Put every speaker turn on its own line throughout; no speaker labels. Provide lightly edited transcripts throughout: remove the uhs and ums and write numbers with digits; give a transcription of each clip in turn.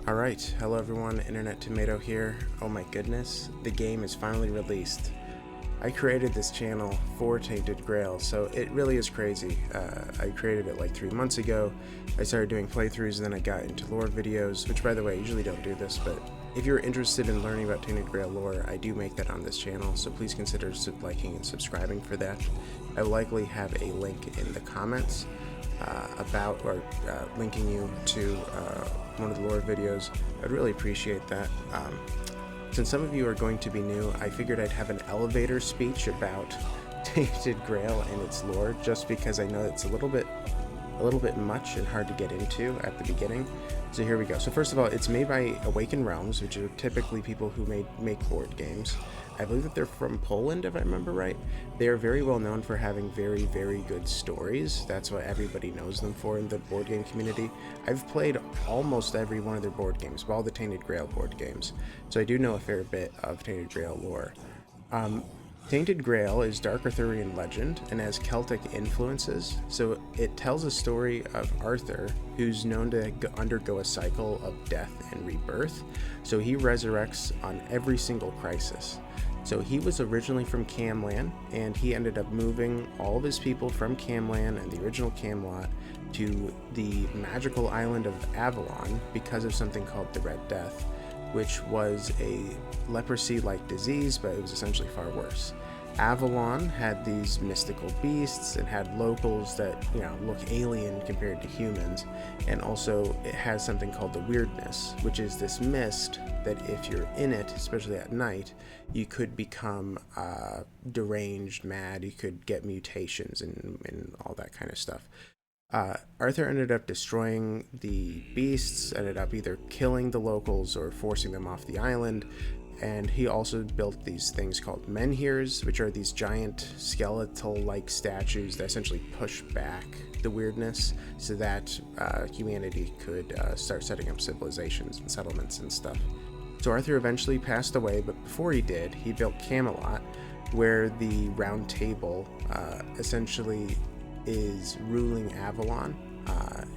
Alright, hello everyone, Internet Tomato here. Oh my goodness, the game is finally released. I created this channel for Tainted Grail, so it really is crazy. I created it like 3 months ago. I started doing playthroughs and then I got into lore videos, which by the way, I usually don't do this, but if you're interested in learning about Tainted Grail lore, I do make that on this channel, so please consider liking and subscribing for that. I will likely have a link in the comments linking you to one of the lore videos. I'd really appreciate that. Since some of you are going to be new, I figured I'd have an elevator speech about Tainted Grail and its lore, just because I know it's a little bit much and hard to get into at the beginning. So here we go. So first of all, it's made by Awakened Realms, which are typically people who make board games. I believe that they're from Poland, if I remember right. They are very well known for having very, very good stories. That's what everybody knows them for in the board game community. I've played almost every one of their board games, all the Tainted Grail board games. So I do know a fair bit of Tainted Grail lore. Tainted Grail is dark Arthurian legend and has Celtic influences, so it tells a story of Arthur, who's known to undergo a cycle of death and rebirth, so he resurrects on every single crisis. So he was originally from Camlan, and he ended up moving all of his people from Camlan and the original Camelot to the magical island of Avalon because of something called the Red Death, which was a leprosy-like disease, but it was essentially far worse. Avalon had these mystical beasts and had locals that, look alien compared to humans, and also it has something called the weirdness, which is this mist that if you're in it, especially at night, you could become deranged, mad, you could get mutations and all that kind of stuff. Arthur ended up destroying the beasts, ended up either killing the locals or forcing them off the island, and he also built these things called menhirs, which are these giant skeletal-like statues that essentially push back the weirdness so that humanity could start setting up civilizations and settlements and stuff. So Arthur eventually passed away, but before he did, he built Camelot, where the Round Table essentially is ruling Avalon,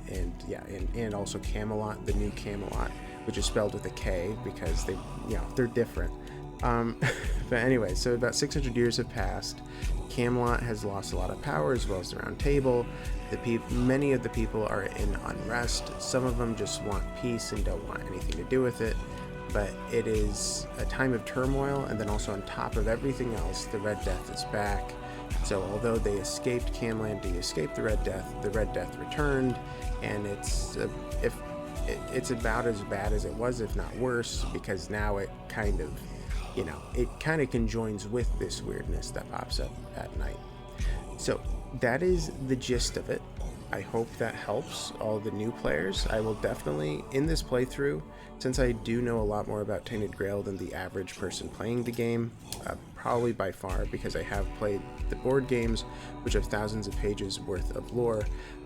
and also Camelot, the new Camelot, which is spelled with a K because they're different. But anyway, so about 600 years have passed. Camelot has lost a lot of power, as well as the Round Table. Many of the people are in unrest. Some of them just want peace and don't want anything to do with it. But it is a time of turmoil, and then also on top of everything else, the Red Death is back. So although they escaped Camlan to escape the Red Death returned, and it's about as bad as it was, if not worse, because now it kind of conjoins with this weirdness that pops up at night. So that is the gist of it. I hope that helps all the new players. I will definitely, in this playthrough, since I do know a lot more about Tainted Grail than the average person playing the game, probably by far, because I have played the board games, which have thousands of pages worth of lore,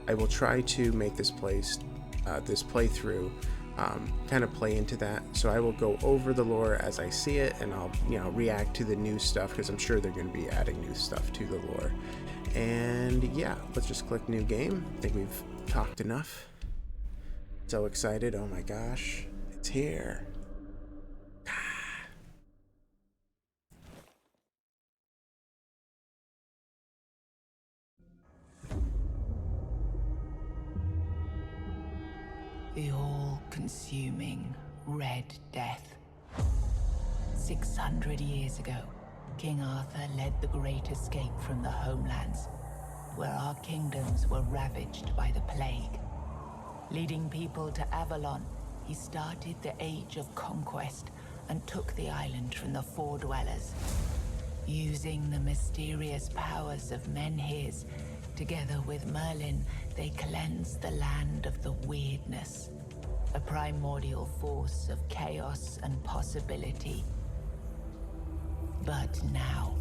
I will try to make this playthrough kind of play into that. So I will go over the lore as I see it, and I'll react to the new stuff, because I'm sure they're going to be adding new stuff to the lore. And yeah, let's just click new game. I think we've talked enough. So excited, oh my gosh, it's here.
The all-consuming Red Death. 600 years ago, King Arthur led the Great Escape from the homelands, where our kingdoms were ravaged by the plague. Leading people to Avalon, he started the Age of Conquest and took the island from the Four-Dwellers. Using the mysterious powers of menhirs, together with Merlin, they cleansed the land of the weirdness, a primordial force of chaos and possibility. But now,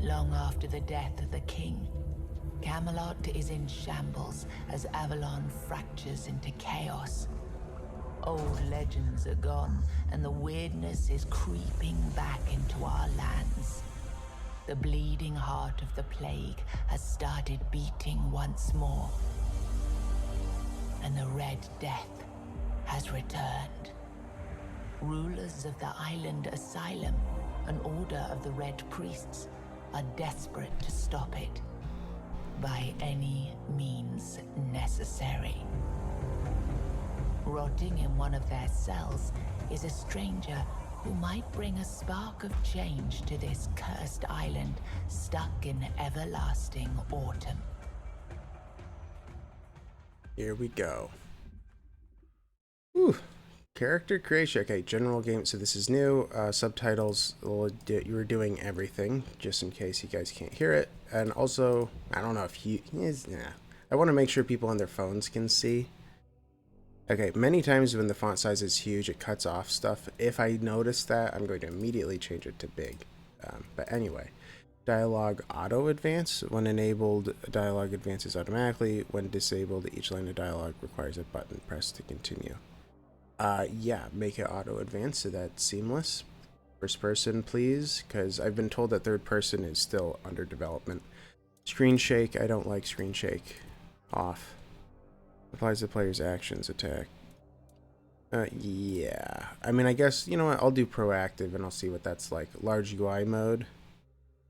long after the death of the king, Camelot is in shambles as Avalon fractures into chaos. Old legends are gone, and the weirdness is creeping back into our lands. The bleeding heart of the plague has started beating once more, and the Red Death has returned. Rulers of the island Asylum, an order of the Red Priests, are desperate to stop it by any means necessary. Rotting in one of their cells is a stranger who might bring a spark of change to this cursed island stuck in everlasting autumn.
Here we go. Whew. Character creation. Okay, general game. So this is new. Subtitles. You were doing everything, just in case you guys can't hear it. And also, I don't know if I want to make sure people on their phones can see. Okay, many times when the font size is huge, it cuts off stuff. If I notice that, I'm going to immediately change it to big. But anyway, dialogue auto advance. When enabled, dialogue advances automatically. When disabled, each line of dialogue requires a button press to continue. Yeah, make it auto advance so that's seamless. First person, please, because I've been told that third person is still under development. Screen shake, I don't like screen shake. Off. Applies to player's actions, attack. Yeah. I mean, I guess, you know what, I'll do proactive and I'll see what that's like. Large UI mode.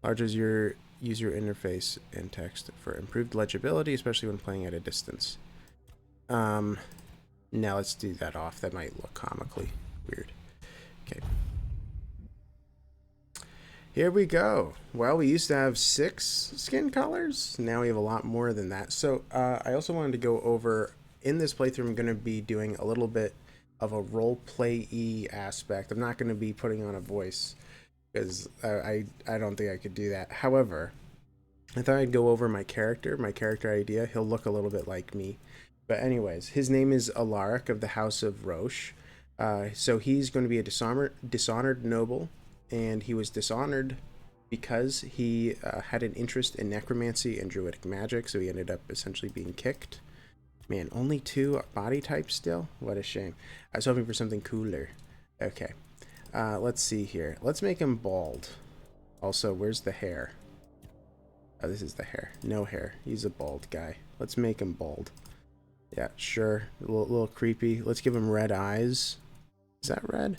Large as your user interface and text for improved legibility, especially when playing at a distance. Now let's do that off. That might look comically weird. Okay. Here we go. Well, we used to have 6 skin colors. Now we have a lot more than that. So I also wanted to go over, in this playthrough, I'm going to be doing a little bit of a role-play-y aspect. I'm not going to be putting on a voice because I don't think I could do that. However, I thought I'd go over my character idea. He'll look a little bit like me. But anyways, his name is Alaric of the House of Roche. So he's going to be a dishonored noble, and he was dishonored because he had an interest in necromancy and druidic magic, so he ended up essentially being kicked. Man, only 2 body types still? What a shame. I was hoping for something cooler. Okay, let's see here. Let's make him bald. Also, where's the hair? Oh, this is the hair. No hair. He's a bald guy. Let's make him bald. Yeah, sure. A little creepy. Let's give him red eyes. Is that red?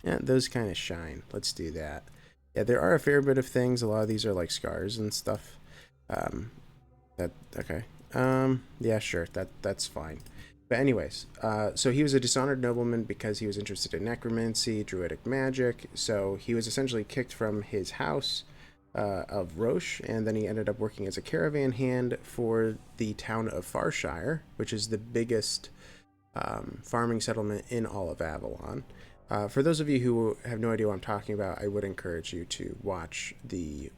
Yeah, those kind of shine. Let's do that. Yeah, there are a fair bit of things. A lot of these are like scars and stuff. Okay. Yeah, sure. That's fine. But anyways, so he was a dishonored nobleman because he was interested in necromancy, druidic magic. So he was essentially kicked from his house of Roche, and then he ended up working as a caravan hand for the town of Farshire, which is the biggest farming settlement in all of Avalon. For those of you who have no idea what I'm talking about, I would encourage you to watch the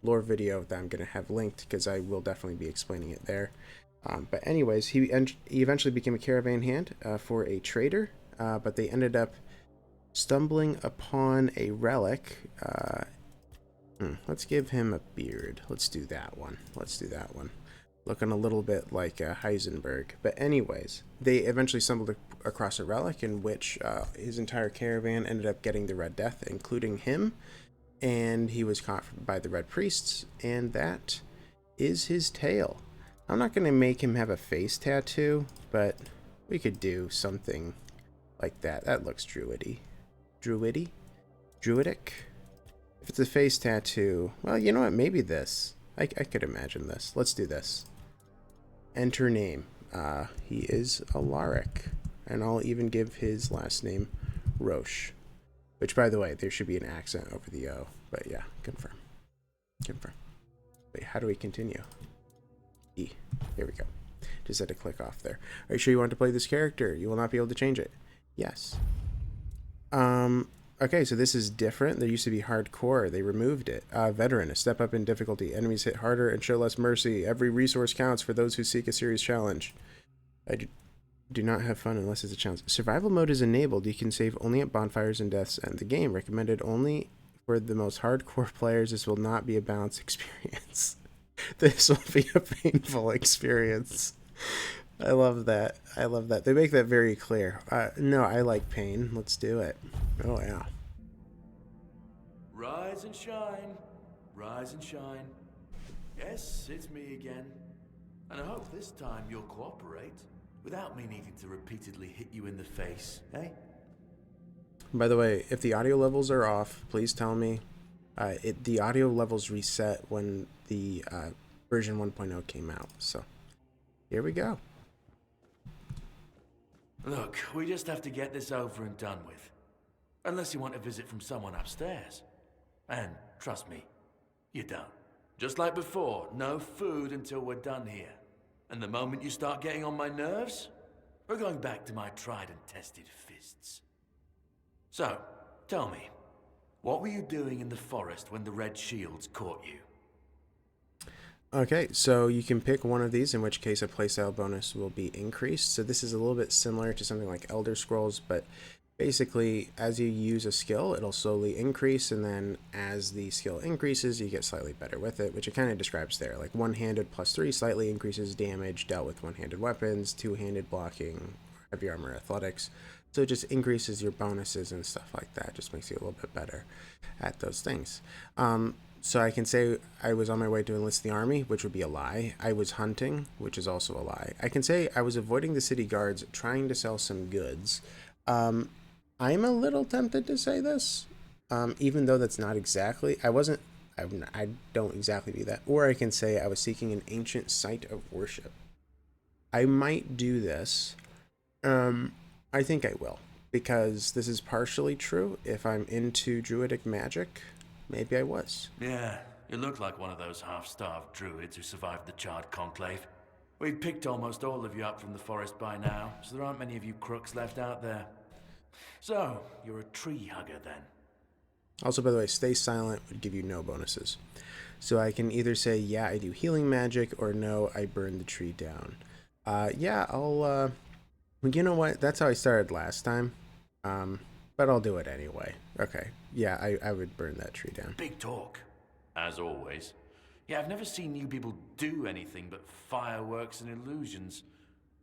lore video that I'm going to have linked, because I will definitely be explaining it there. But anyways, he eventually became a caravan hand for a trader, but they ended up stumbling upon a relic. Let's give him a beard. Let's do that one. Looking a little bit like Heisenberg. But anyways, they eventually stumbled across a relic in which his entire caravan ended up getting the Red Death, including him. And he was caught by the Red Priests, and that is his tale. I'm not going to make him have a face tattoo, but we could do something like that. That looks druidy. Druidic? If it's a face tattoo, well, you know what? Maybe this. I could imagine this. Let's do this. Enter name. He is Alaric. And I'll even give his last name Roche. Which, by the way, there should be an accent over the O. But yeah, confirm. Wait, how do we continue? E. Here we go. Just had to click off there. Are you sure you want to play this character? You will not be able to change it. Yes. Okay, so this is different. There used to be hardcore. They removed it. Veteran, a step up in difficulty. Enemies hit harder and show less mercy. Every resource counts for those who seek a serious challenge. I do not have fun unless it's a challenge. Survival mode is enabled. You can save only at bonfires and deaths end the game. Recommended only for the most hardcore players. This will not be a balanced experience. This will be a painful experience. I love that. They make that very clear. No, I like pain. Let's do it. Oh, yeah.
Rise and shine. Rise and shine. Yes, it's me again. And I hope this time you'll cooperate without me needing to repeatedly hit you in the face, eh?
By the way, if the audio levels are off, please tell me. The audio levels reset when the version 1.0 came out. So here we go.
Look, we just have to get this over and done with. Unless you want a visit from someone upstairs. And trust me, you don't. Just like before, no food until we're done here. And the moment you start getting on my nerves, we're going back to my tried and tested fists. So, tell me, what were you doing in the forest when the Red Shields caught you?
Okay, so you can pick one of these, in which case a playstyle bonus will be increased. So this is a little bit similar to something like Elder Scrolls, but basically as you use a skill, it'll slowly increase, and then as the skill increases, you get slightly better with it, which it kind of describes there. Like one-handed +3 slightly increases damage dealt with one-handed weapons, two-handed blocking, heavy armor, athletics. So it just increases your bonuses and stuff like that. Just makes you a little bit better at those things. So I can say I was on my way to enlist the army, which would be a lie. I was hunting, which is also a lie. I can say I was avoiding the city guards, trying to sell some goods. I'm a little tempted to say this, even though that's not exactly. I don't exactly do that. Or I can say I was seeking an ancient site of worship. I might do this. I think I will, because this is partially true. If I'm into druidic magic, maybe I was.
Yeah, you look like one of those half-starved druids who survived the Charred Conclave. We've picked almost all of you up from the forest by now, so there aren't many of you crooks left out there. So, you're a tree hugger then?
Also, by the way, stay silent would give you no bonuses. So I can either say, yeah, I do healing magic, or no, I burn the tree down. Yeah, I'll, you know what? That's how I started last time. But I'll do it anyway. Okay. Yeah, I would burn that tree down.
Big talk, as always. Yeah, I've never seen you people do anything but fireworks and illusions.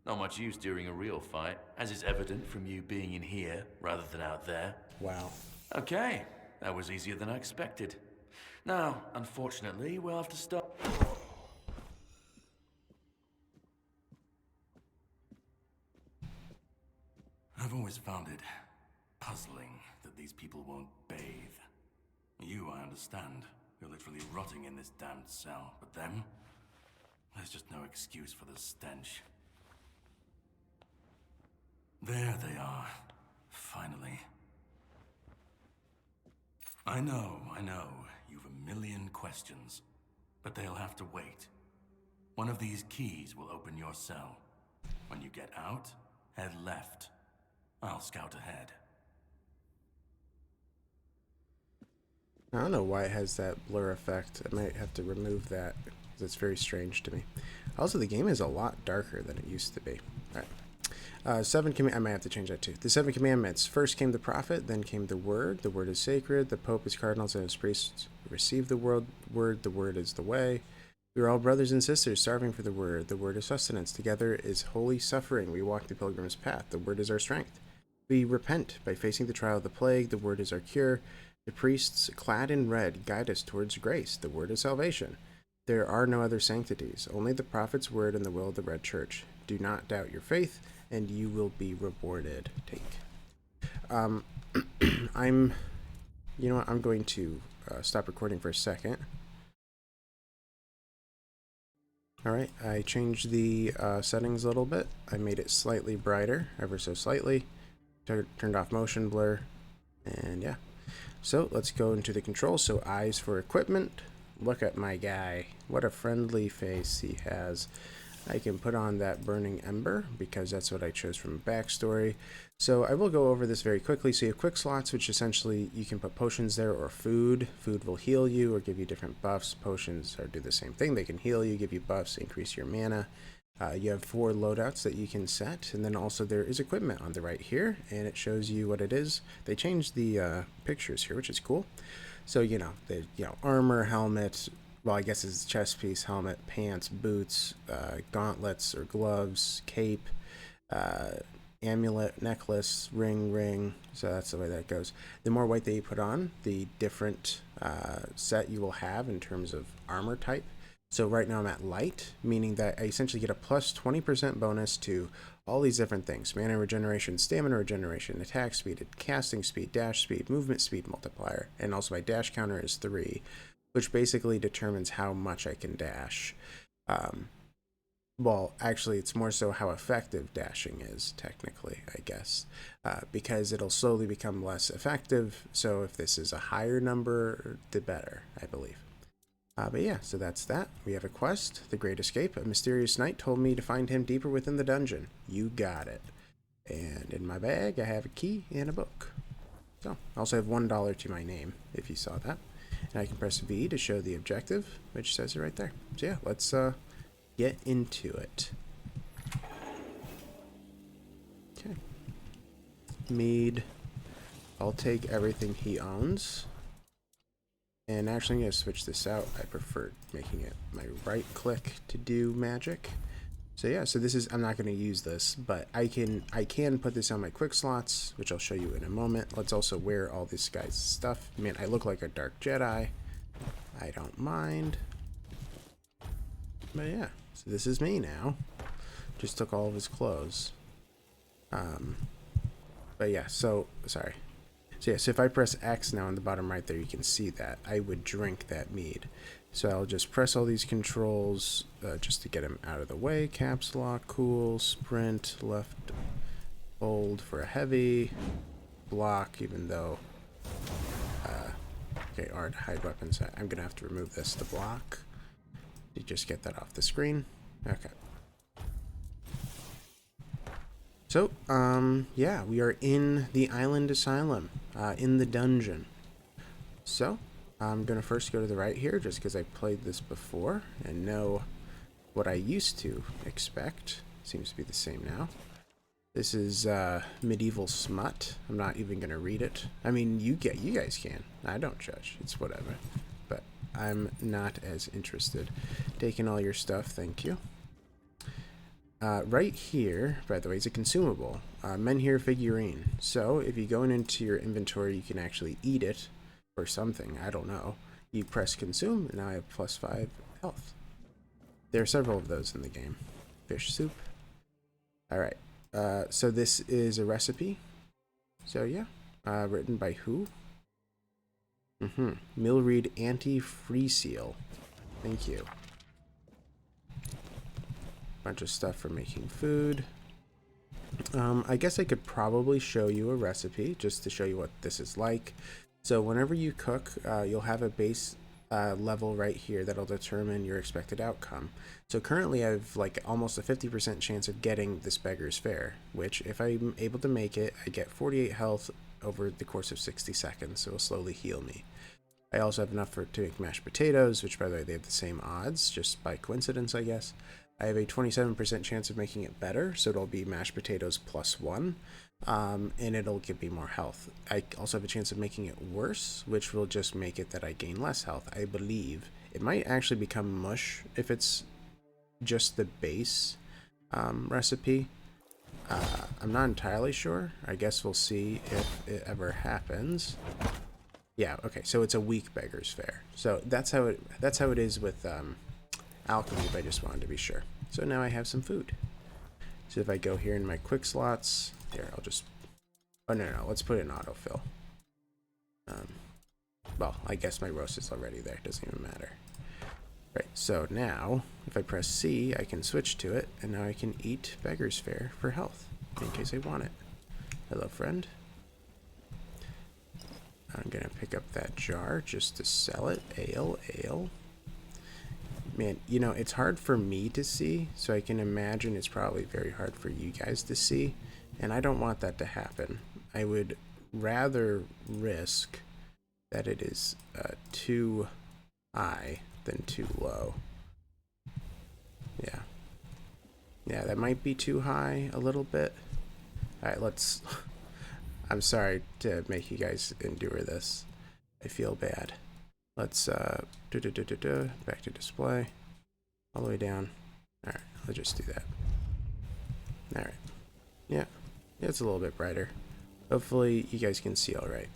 Not much use during a real fight, as is evident from you being in here rather than out there.
Wow.
Okay, that was easier than I expected. Now, unfortunately, we'll have to stop. I've always found it puzzling that these people won't bathe. You, I understand. You're literally rotting in this damned cell. But them? There's just no excuse for the stench. There they are. Finally. I know. You've a million questions. But they'll have to wait. One of these keys will open your cell. When you get out, head left. I'll scout ahead.
I don't know why it has that blur effect. I might have to remove that, because it's very strange to me. Also, the game is a lot darker than it used to be. All right. I might have to change that too. The 7 commandments. First came the prophet, then came the word. The word is sacred. The pope, his cardinals, and his priests receive the word. The word is the way. We are all brothers and sisters, starving for the word. The word is sustenance. Together is holy suffering. We walk the pilgrim's path. The word is our strength. We repent by facing the trial of the plague. The word is our cure. The priests, clad in red, guide us towards grace. The word is salvation. There are no other sanctities, only the prophet's word and the will of the Red Church. Do not doubt your faith, and you will be rewarded. Take. You know what? I'm going to stop recording for a second. All right, I changed the settings a little bit. I made it slightly brighter, ever so slightly. Turned off motion blur, and yeah. So let's go into the controls. So eyes for equipment. Look at my guy. What a friendly face he has. I can put on that burning ember because that's what I chose from backstory. So I will go over this very quickly. So you have quick slots, which essentially you can put potions there, or food. Food will heal you or give you different buffs. Potions do the same thing. They can heal you, give you buffs, increase your mana. You have 4 loadouts that you can set, and then also there is equipment on the right here, and it shows you what it is. They changed the pictures here, which is cool. So armor, helmet. Well, I guess it's chest piece, helmet, pants, boots, gauntlets or gloves, cape, amulet, necklace, ring. So that's the way that goes. The more white that you put on, the different set you will have in terms of armor type. So right now I'm at light, meaning that I essentially get a plus 20% bonus to all these different things: mana regeneration, stamina regeneration, attack speed, casting speed, dash speed, movement speed multiplier, and also my dash counter is 3, which basically determines how much I can dash. Well, actually, it's more so how effective dashing is, technically, I guess, because it'll slowly become less effective. So if this is a higher number, the better, I believe. But yeah, so that's that. We have a quest, The Great Escape. A mysterious knight told me to find him deeper within the dungeon. You got it. And in my bag, I have a key and a book. So I also have $1 to my name, if you saw that. And I can press V to show the objective, which says it right there. So yeah, let's get into it. Okay. Mead. I'll take everything he owns. And actually I'm going to switch this out. I prefer making it my right click to do magic. So yeah, so this is, I'm not going to use this, but I can put this on my quick slots, which I'll show you in a moment. Let's also wear all this guy's stuff. Man, I look like a dark Jedi. I don't mind. But yeah, so this is me now. Just took all of his clothes. But yeah, so, sorry. So yeah, so if I press X now in the bottom right there, you can see that. I would drink that mead. So I'll just press all these controls just to get him out of the way. Caps lock, cool, sprint, left, hold for a heavy, block, even though, okay, R to hide weapons. I'm going to have to remove this to block. You just get that off the screen. Okay. So, yeah, we are in the island asylum, in the dungeon. So, I'm going to first go to the right here, just because I played this before and know what I used to expect. Seems to be the same now. This is medieval smut. I'm not even going to read it. I mean, you guys can. I don't judge. It's whatever. But I'm not as interested. Taking all your stuff, thank you. Right here, by the way, is a consumable. Menhir figurine. So, if you go into your inventory, you can actually eat it, or something, I don't know. You press consume, and now I have plus 5 health. There are several of those in the game. Fish soup. Alright, so this is a recipe. So yeah, written by who? Milreed Anti-Free Seal. Thank you. Bunch of stuff for making food. I guess I could probably show you a recipe just to show you what this is like. So whenever you cook, you'll have a base level right here that'll determine your expected outcome. So currently I have like almost a 50% chance of getting this beggar's fare, which if I'm able to make it, I get 48 health over the course of 60 seconds, so it'll slowly heal me. I also have enough to make mashed potatoes, which by the way, they have the same odds, just by coincidence, I guess. I have a 27% chance of making it better, so it'll be mashed potatoes plus 1, and it'll give me more health. I also have a chance of making it worse, which will just make it that I gain less health, I believe. It might actually become mush if it's just the base recipe. I'm not entirely sure. I guess we'll see if it ever happens. Yeah, okay, so it's a weak beggar's fare. So that's how it is with alchemy, but I just wanted to be sure. So now I have some food. So if I go here in my quick slots, here, I'll just, oh no, let's put it in autofill. Well, I guess my roast is already there, doesn't even matter. Right, so now, if I press C, I can switch to it, and now I can eat beggar's fare for health, in case I want it. Hello, friend. I'm gonna pick up that jar just to sell it. Ale. Man, you know, it's hard for me to see, so I can imagine it's probably very hard for you guys to see, and I don't want that to happen. I would rather risk that it is too high than too low. Yeah, that might be too high a little bit. Alright, let's... I'm sorry to make you guys endure this. I feel bad. Let's, back to display. All the way down. Alright, let's just do that. Alright. Yeah, it's a little bit brighter. Hopefully you guys can see alright.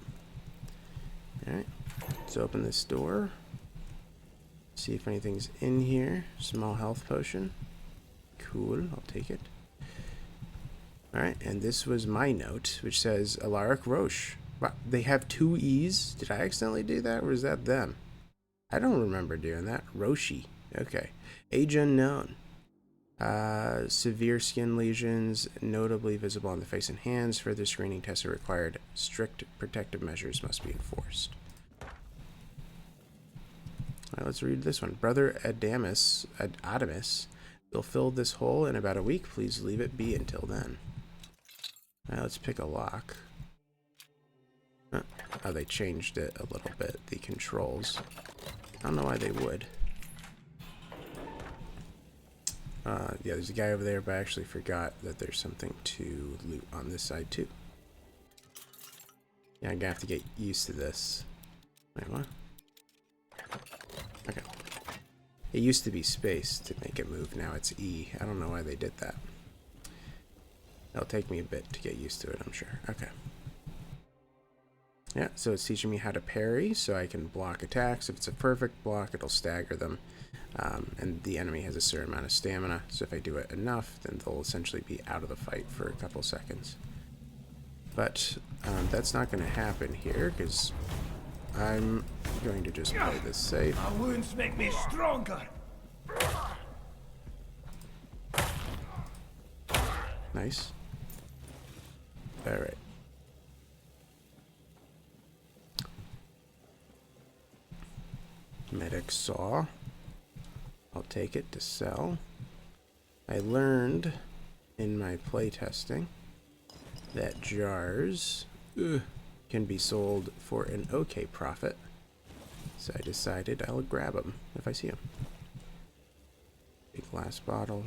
Alright, let's open this door. See if anything's in here. Small health potion. Cool, I'll take it. Alright, and this was my note, which says Alaric Roche. Wow, they have 2 E's? Did I accidentally do that, or is that them? I don't remember doing that. Roshi. Okay. Age unknown. Severe skin lesions, notably visible on the face and hands. Further screening tests are required. Strict protective measures must be enforced. Alright, let's read this one. Brother Adamus will fill this hole in about a week. Please leave it be until then. Alright, let's pick a lock. Oh, they changed it a little bit, the controls. I don't know why they would. Yeah, there's a guy over there, but I actually forgot that there's something to loot on this side, too. Yeah, I'm gonna have to get used to this. Wait, what? Okay. It used to be space to make it move, now it's E. I don't know why they did that. It'll take me a bit to get used to it, I'm sure. Okay. Yeah, so it's teaching me how to parry, so I can block attacks. If it's a perfect block, it'll stagger them. And the enemy has a certain amount of stamina, so if I do it enough, then they'll essentially be out of the fight for a couple seconds. But that's not going to happen here, because I'm going to just play this safe.
My wounds make me stronger.
Nice. Alright. Medic saw. I'll take it to sell. I learned in my playtesting that jars can be sold for an okay profit. So I decided I'll grab them if I see them. Big glass bottle.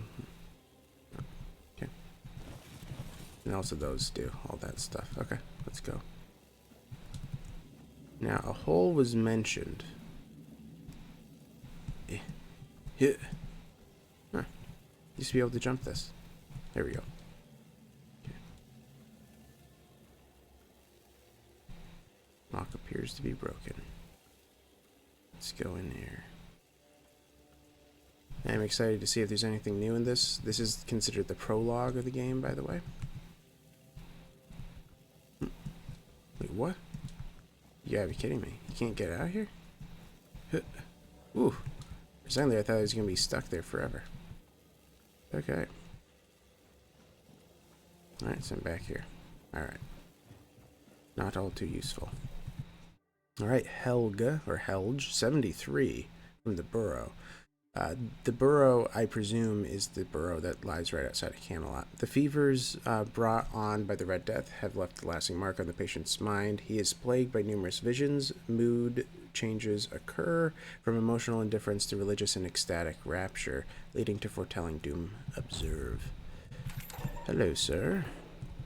Okay. And also those do all that stuff. Okay, let's go. Now, a hole was mentioned. Huh. Used to be able to jump this. There we go. Okay. Lock appears to be broken. Let's go in there. I'm excited to see if there's anything new in this. This is considered the prologue of the game, by the way. Wait, what? You gotta be kidding me. You can't get out of here? Ooh. For a second there, I thought I was gonna be stuck there forever. Okay. Alright, so I'm back here. Alright. Not all too useful. Alright, Helga, or Helge, 73 from the Burrow. The Burrow, I presume, is the Burrow that lies right outside of Conall. The fevers brought on by the Red Death have left a lasting mark on the patient's mind. He is plagued by numerous visions. Mood changes occur from emotional indifference to religious and ecstatic rapture, leading to foretelling doom. Observe. Hello, sir.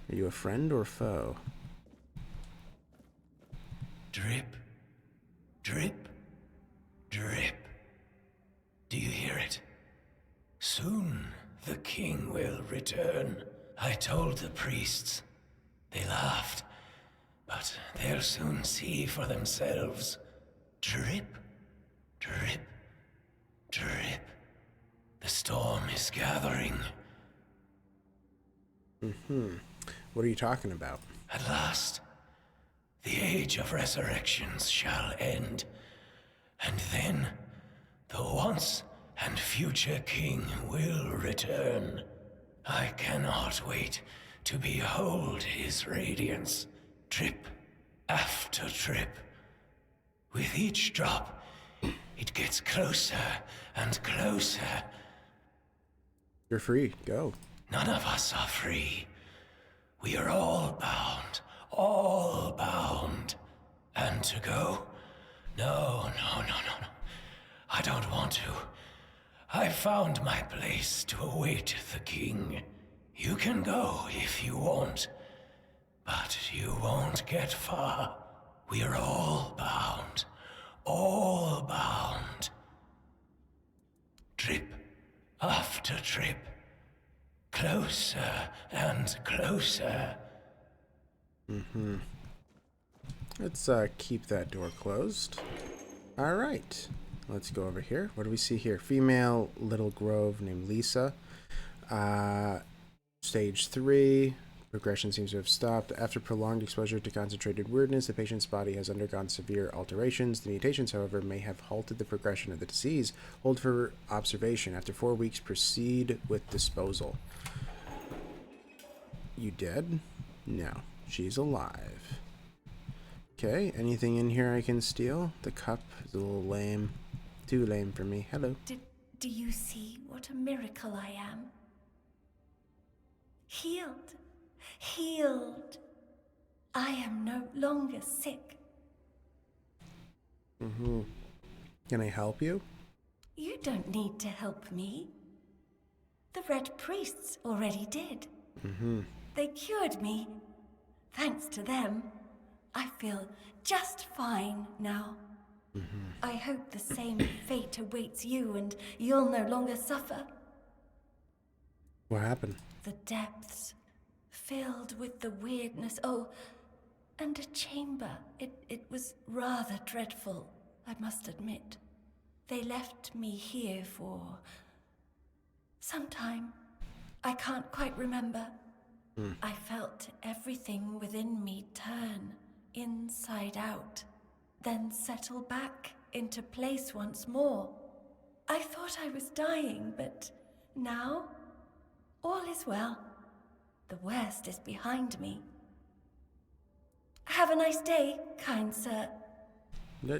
Are you a friend or foe?
Drip, drip, drip. Do you hear it? Soon the king will return. I told the priests. They laughed. But they'll soon see for themselves. Drip, drip, drip. The storm is gathering.
What are you talking about?
At last, the age of resurrections shall end. And then, the once and future king will return. I cannot wait to behold his radiance. Drip after drip. With each drop, it gets closer and closer.
You're free. Go.
None of us are free. We are all bound. All bound. And to go? No. I don't want to. I found my place to await the king. You can go if you want. But you won't get far. We are all bound. All bound. Drip after drip. Closer and closer.
Let's keep that door closed. Alright. let's go over here. What do we see here? Female Little Grove named Lisa. Stage 3. Progression seems to have stopped. After prolonged exposure to concentrated weirdness, the patient's body has undergone severe alterations. The mutations, however, may have halted the progression of the disease. Hold for observation. After 4 weeks, proceed with disposal. You dead? No. She's alive. Okay, anything in here I can steal? The cup is a little lame. Too lame for me. Hello.
Do you see what a miracle I am? Healed. Healed. I am no longer sick.
Can I help you?
You don't need to help me. The Red Priests already did. They cured me. Thanks to them, I feel just fine now. I hope the same fate awaits you and you'll no longer suffer.
What happened?
The depths, filled with the weirdness. Oh, and a chamber. It was rather dreadful, I must admit. They left me here for some time. I can't quite remember. I felt everything within me turn inside out, then settle back into place once more. I thought I was dying, but now all is well. The worst is behind me. Have a nice day, kind sir.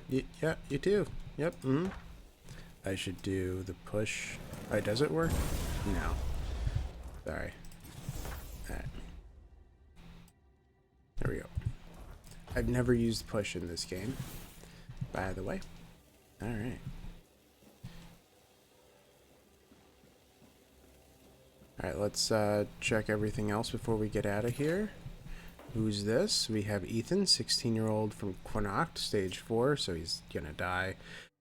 Yeah, you too. Yep. I should do the push. Oh, does it work? No. Sorry. Alright. There we go. I've never used push in this game, by the way. Alright. Alright, let's check everything else before we get out of here. Who's this? We have Ethan, 16-year-old from Connacht, stage 4, so he's gonna die.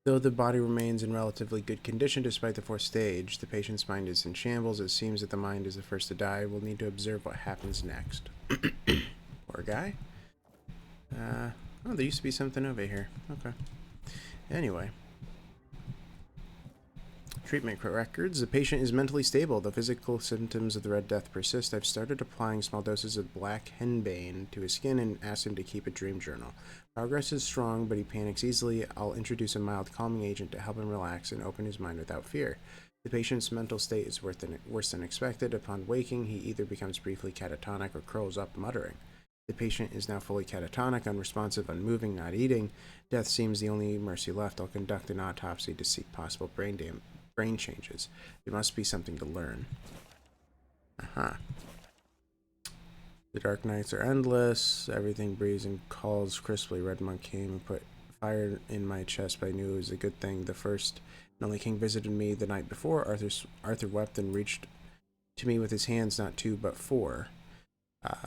Though the body remains in relatively good condition despite the 4th stage, the patient's mind is in shambles. It seems that the mind is the first to die. We'll need to observe what happens next. Poor guy. Oh, there used to be something over here. Okay. Anyway. Treatment records. The patient is mentally stable. The physical symptoms of the Red Death persist. I've started applying small doses of black henbane to his skin and asked him to keep a dream journal. Progress is strong, but he panics easily. I'll introduce a mild calming agent to help him relax and open his mind without fear. The patient's mental state is worse than expected. Upon waking, he either becomes briefly catatonic or curls up muttering. The patient is now fully catatonic, unresponsive, unmoving, not eating. Death seems the only mercy left. I'll conduct an autopsy to seek possible brain changes. There must be something to learn. The dark nights are endless. Everything breathes and calls crisply. Red Monk came and put fire in my chest, but I knew it was a good thing. The first and only king visited me the night before. Arthur wept and reached to me with his hands, not 2 but 4.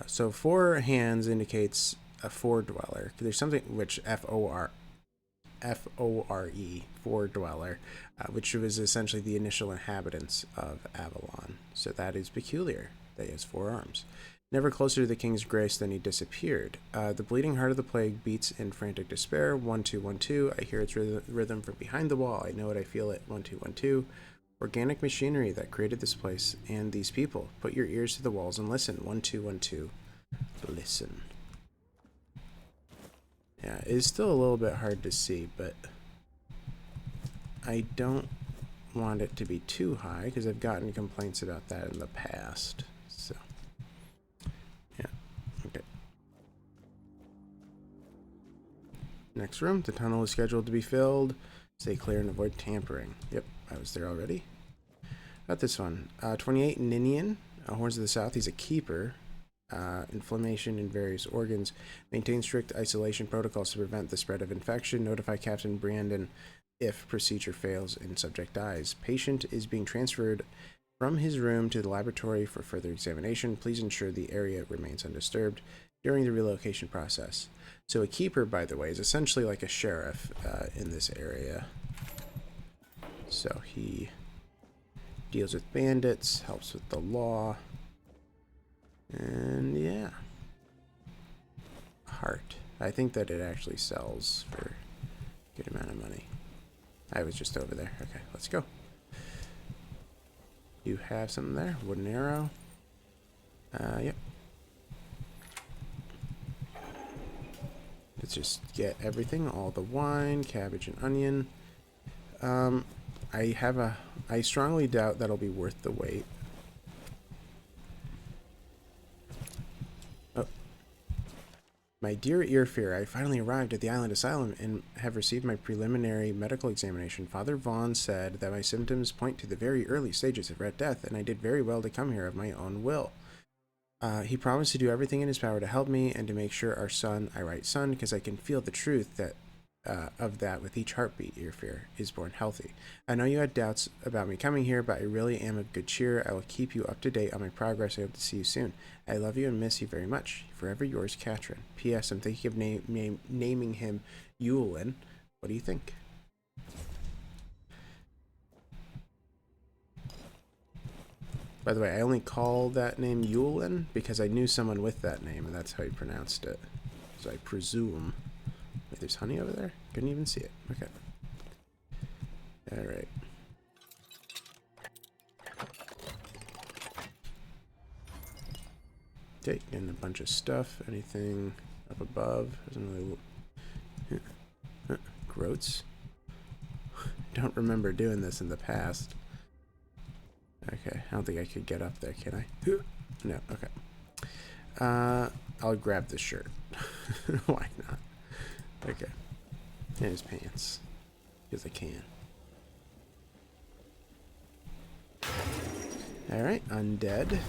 So 4 hands indicates a 4 dweller. There's something which F-O-R-E, 4 dweller, which was essentially the initial inhabitants of Avalon. So that is peculiar that he has 4 arms. Never closer to the king's grace than he disappeared. The bleeding heart of the plague beats in frantic despair. 1 2 1 2. I hear its rhythm from behind the wall. I know it. I feel it. 1 2 1 2. Organic machinery that created this place and these people. Put your ears to the walls and listen. 1 2 1 2. Listen. Yeah, it's still a little bit hard to see, but I don't want it to be too high because I've gotten complaints about that in the past. So, yeah, okay. Next room, the tunnel is scheduled to be filled. Stay clear and avoid tampering. Yep, I was there already. Got this one. 28, Ninian, Horns of the South. He's a keeper. Inflammation in various organs. Maintain strict isolation protocols to prevent the spread of infection. Notify Captain Brandon if procedure fails and subject dies. Patient is being transferred from his room to the laboratory for further examination. Please ensure the area remains undisturbed during the relocation process. So a keeper, by the way, is essentially like a sheriff in this area. So he deals with bandits, helps with the law, and yeah. Heart. I think that it actually sells for a good amount of money. I was just over there. Okay, let's go. You have something there? Wooden arrow. Yep. Let's just get everything. All the wine, cabbage, and onion. I strongly doubt that'll be worth the wait. Oh. My dear Earfear, I finally arrived at the island asylum and have received my preliminary medical examination. Father Vaughn said that my symptoms point to the very early stages of Red Death, and I did very well to come here of my own will. He promised to do everything in his power to help me and to make sure our son, I write son, because I can feel the truth that of that with each heartbeat, Earfear, is born healthy. I know you had doubts about me coming here, but I really am of good cheer. I will keep you up to date on my progress. I hope to see you soon. I love you and miss you very much. Forever yours, Katrin. P.S. I'm thinking of naming him Yulin. What do you think? By the way, I only call that name Yulin because I knew someone with that name, and that's how he pronounced it. So I presume. Wait, there's honey over there? Couldn't even see it. Okay. Alright. Okay, getting a bunch of stuff. Anything up above? Doesn't really... Groats? Don't remember doing this in the past. Okay, I don't think I could get up there, can I? No, okay. I'll grab this shirt. Why not? Okay. And his pants. Because I can. Alright, undead.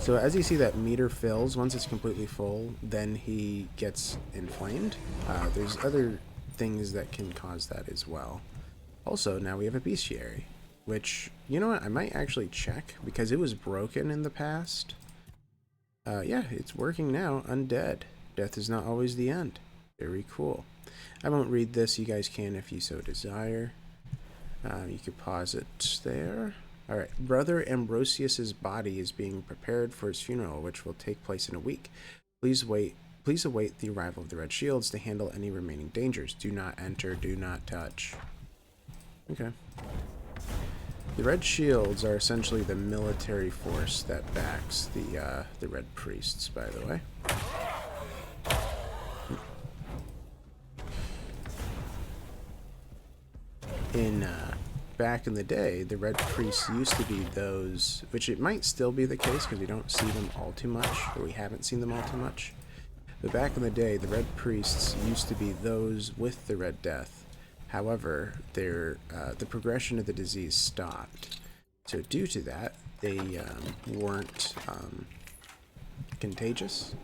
So as you see, that meter fills. Once it's completely full, then he gets inflamed. There's other things that can cause that as well. Also, now we have a bestiary, which, you know what, I might actually check, because it was broken in the past. Yeah, it's working now. Undead. Death is not always the end. Very cool. I won't read this. You guys can if you so desire. You could pause it there. Alright, Brother Ambrosius's body is being prepared for his funeral, which will take place in a week. Please await the arrival of the Red Shields to handle any remaining dangers. Do not enter, do not touch. Okay. The Red Shields are essentially the military force that backs the Red Priests, by the way. Back in the day, the Red Priests used to be those, which it might still be the case because we don't see them all too much, or we haven't seen them all too much. But back in the day, the Red Priests used to be those with the Red Death. However, the progression of the disease stopped. So due to that, they weren't contagious.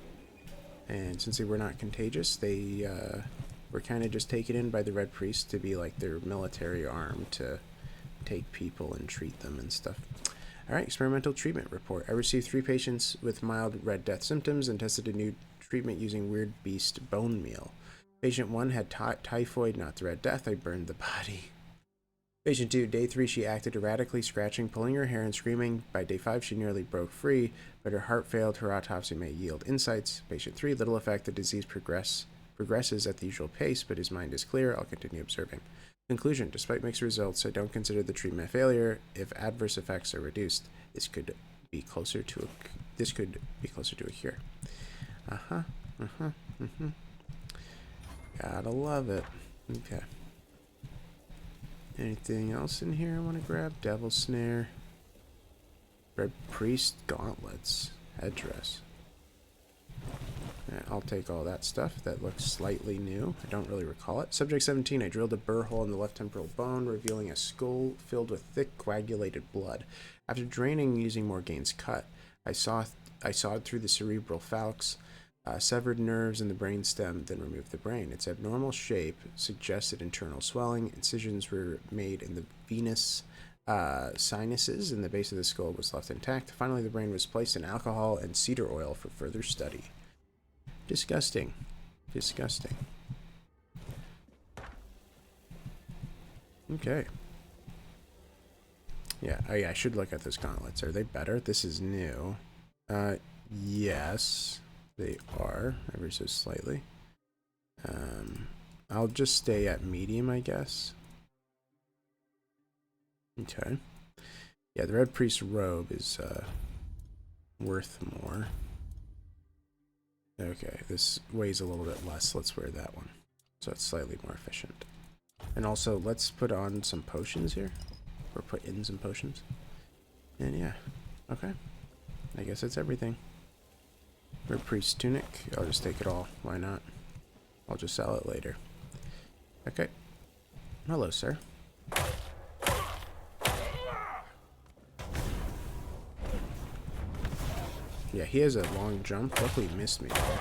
And since they were not contagious, they were kind of just taken in by the Red Priests to be like their military arm to take people and treat them and stuff. Alright, experimental treatment report. I received 3 patients with mild Red Death symptoms and tested a new treatment using Weird Beast bone meal. Patient 1 had typhoid, not the Red Death. I burned the body. Patient 2, day 3, she acted erratically, scratching, pulling her hair, and screaming. By day 5, she nearly broke free, but her heart failed. Her autopsy may yield insights. Patient 3, little effect. The disease progresses at the usual pace, but his mind is clear. I'll continue observing. Conclusion, despite mixed results, I don't consider the treatment a failure. If adverse effects are reduced, this could be closer to a cure. Gotta love it. Okay. Anything else in here I want to grab? Devil Snare. Red Priest Gauntlets. Headdress. I'll take all that stuff. That looks slightly new. I don't really recall it. Subject 17. I drilled a burr hole in the left temporal bone, revealing a skull filled with thick, coagulated blood. After draining using Morgaine's cut, I sawed through the cerebral falx, severed nerves in the brainstem, then removed the brain. Its abnormal shape suggested internal swelling. Incisions were made in the venous sinuses, and the base of the skull was left intact. Finally, the brain was placed in alcohol and cedar oil for further study. Disgusting. Disgusting. Okay. Yeah, oh yeah, I should look at those gauntlets. Are they better? This is new. Yes, they are, ever so slightly. I'll just stay at medium, I guess. Okay. Yeah, the Red Priest robe is worth more. Okay, this weighs a little bit less. Let's wear that one. So it's slightly more efficient. And also, let's put on some potions here. Or put in some potions. And yeah, okay. I guess that's everything. Red Priest tunic. I'll just take it all. Why not? I'll just sell it later. Okay. Hello, sir. Yeah, he has a long jump. Luckily he missed me there.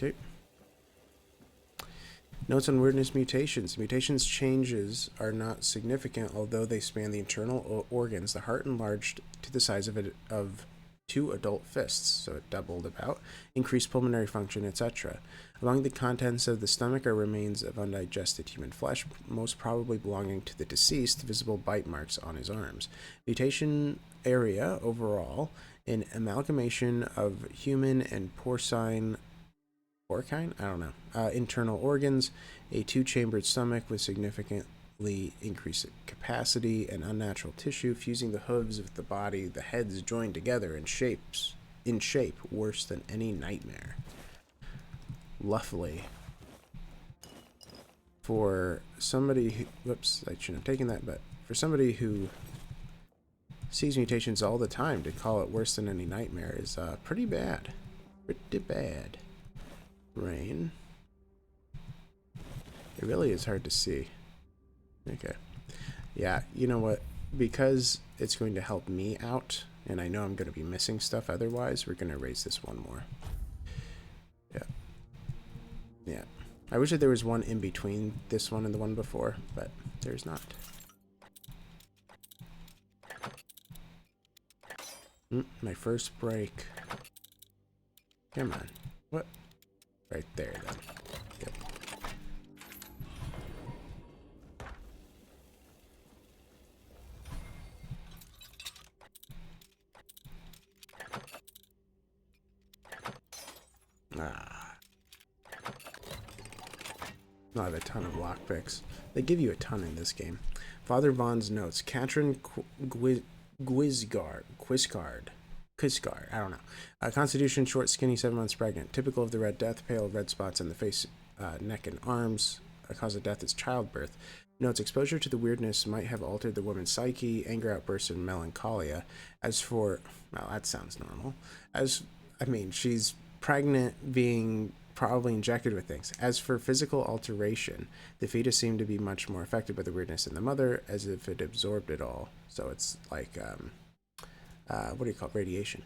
Okay. Notes on weirdness mutations. Mutations changes are not significant, although they span the internal organs. The heart enlarged to the size of 2 adult fists, so it doubled about, increased pulmonary function, etc. Among the contents of the stomach are remains of undigested human flesh, most probably belonging to the deceased, visible bite marks on his arms. Mutation area overall, an amalgamation of human and porcine, internal organs, a 2-chambered stomach with significantly increased capacity, and unnatural tissue fusing the hooves with the body, the heads joined together in shape worse than any nightmare. Lovely. For somebody who, whoops, I shouldn't have taken that, but for somebody who sees mutations all the time, to call it worse than any nightmare is pretty bad. Pretty bad. Rain. It really is hard to see. Okay. Yeah, you know what? Because it's going to help me out, and I know I'm going to be missing stuff otherwise, we're going to raise this one more. Yeah. Yeah. I wish that there was one in between this one and the one before, but there's not. My first break. Come on. What? Right there, then. Yep. I have a ton of lockpicks. They give you a ton in this game. Father Vaughn's notes. Katrin Quisgard. I don't know. Constitution, short, skinny, 7 months pregnant. Typical of the Red Death, pale red spots on the face, neck, and arms. A cause of death is childbirth. Notes, exposure to the weirdness might have altered the woman's psyche, anger outbursts, and melancholia. As for, well, that sounds normal. She's pregnant, being probably injected with things. As for physical alteration, the fetus seemed to be much more affected by the weirdness in the mother, as if it absorbed it all. So it's like, what do you call it? Radiation.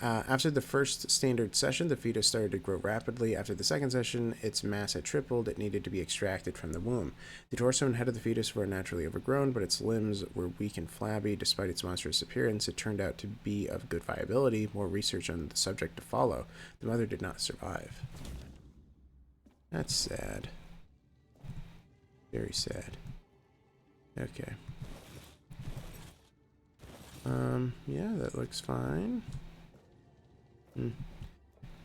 After the first standard session, the fetus started to grow rapidly. After the second session, its mass had tripled. It needed to be extracted from the womb. The torso and head of the fetus were naturally overgrown, but its limbs were weak and flabby. Despite its monstrous appearance, it turned out to be of good viability. More research on the subject to follow. The mother did not survive. That's sad. Very sad. Okay. Yeah, that looks fine.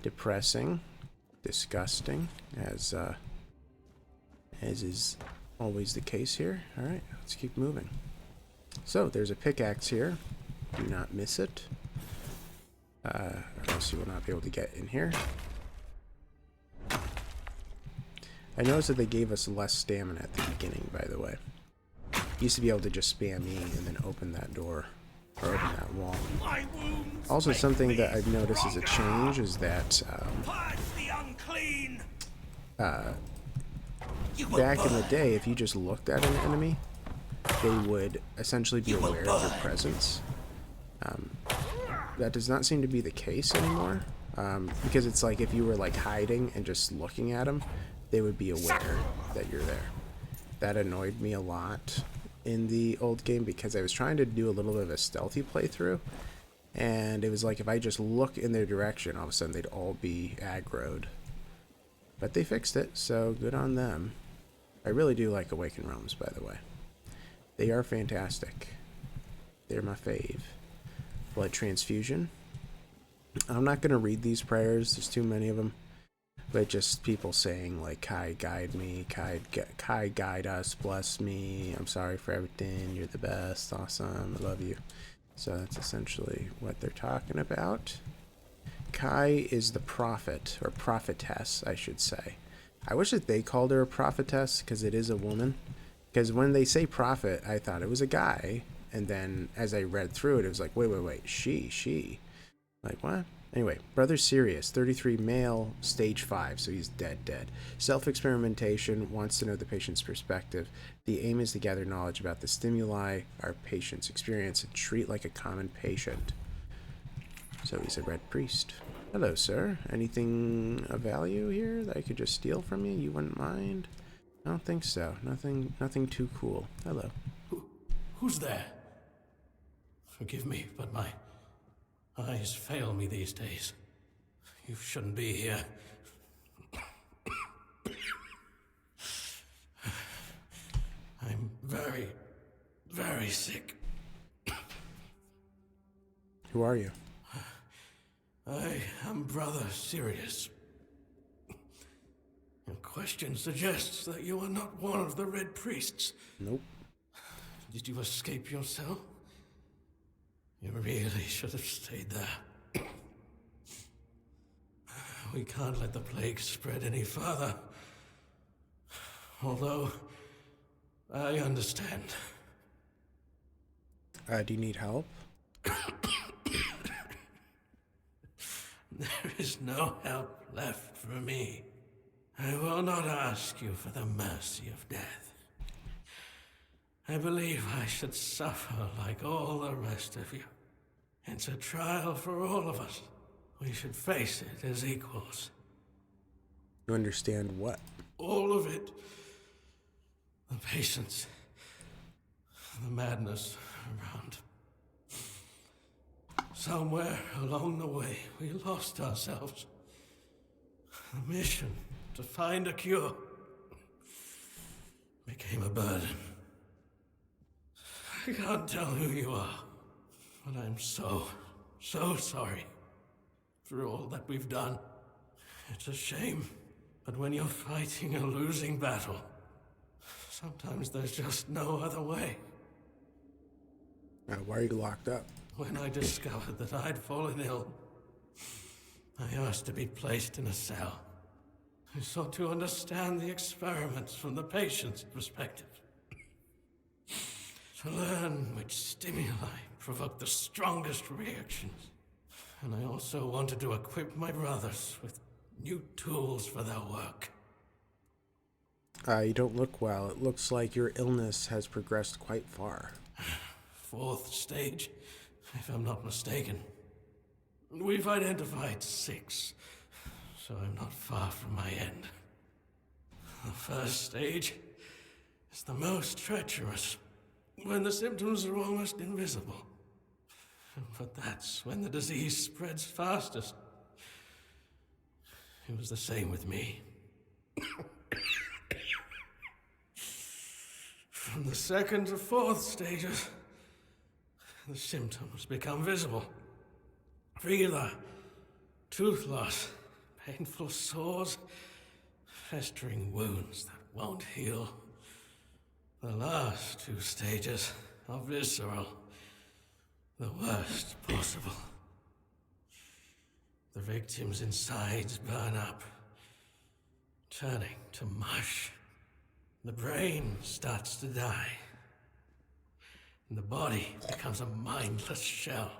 Depressing. Disgusting, as is always the case here. Alright, let's keep moving. So, there's a pickaxe here. Do not miss it. Or else you will not be able to get in here. I noticed that they gave us less stamina at the beginning, by the way. Used to be able to just spam E and then open that door. Or open that wall. Also, something that I've noticed as a change is that back in the day, if you just looked at an enemy, they would essentially be aware of your presence. That does not seem to be the case anymore, because it's like if you were like hiding and just looking at them, they would be aware that you're there. That annoyed me a lot in the old game, because I was trying to do a little bit of a stealthy playthrough, and it was like if I just look in their direction, all of a sudden they'd all be aggroed. But they fixed it, so good on them. I really do like Awakened Realms, by the way. They are fantastic. They're my fave. blood transfusion. I'm not going to read these prayers. There's too many of them. But just people saying, like, Kai, guide me. Kai, guide us. Bless me. I'm sorry for everything. You're the best. Awesome. I love you. So that's essentially what they're talking about. Kai is the prophet, or prophetess, I should say. I wish that they called her a prophetess, because it is a woman. Because when they say prophet, I thought it was a guy. And then as I read through it, it was like, wait, she. Like, what? Anyway, Brother Syrius, 33, male, stage 5, so he's dead. Self-experimentation, wants to know the patient's perspective. The aim is to gather knowledge about the stimuli our patients experience and treat like a common patient. So he's a red priest. Hello, sir. Anything of value here that I could just steal from you? You wouldn't mind? I don't think so. Nothing too cool. Hello.
Who's there? Forgive me, but my eyes fail me these days. You shouldn't be here. I'm very, very sick.
Who are you?
I am Brother Syrius. Your question suggests that you are not one of the Red Priests.
Nope.
Did you escape yourself? You really should have stayed there. We can't let the plague spread any further. Although, I understand.
Do you need help?
There is no help left for me. I will not ask you for the mercy of death. I believe I should suffer like all the rest of you. It's a trial for all of us. We should face it as equals.
You understand what?
All of it. The patience. The madness around. Somewhere along the way, we lost ourselves. The mission to find a cure became a burden. I can't tell who you are, but I'm so sorry for all that we've done. It's a shame, but when you're fighting a losing battle, sometimes there's just no other way.
Why are you locked up?
When I discovered that I'd fallen ill, I asked to be placed in a cell. I sought to understand the experiments from the patient's perspective. To learn which stimuli provoke the strongest reactions. And I also wanted to equip my brothers with new tools for their work.
You don't look well. It looks like your illness has progressed quite far.
4th stage, if I'm not mistaken. We've identified 6, so I'm not far from my end. The 1st stage is the most treacherous, when the symptoms are almost invisible. But that's when the disease spreads fastest. It was the same with me. From the 2nd to 4th stages, the symptoms become visible. Fever, tooth loss, painful sores, festering wounds that won't heal. The last 2 stages are visceral, the worst possible. The victim's insides burn up, turning to mush. The brain starts to die. And the body becomes a mindless shell.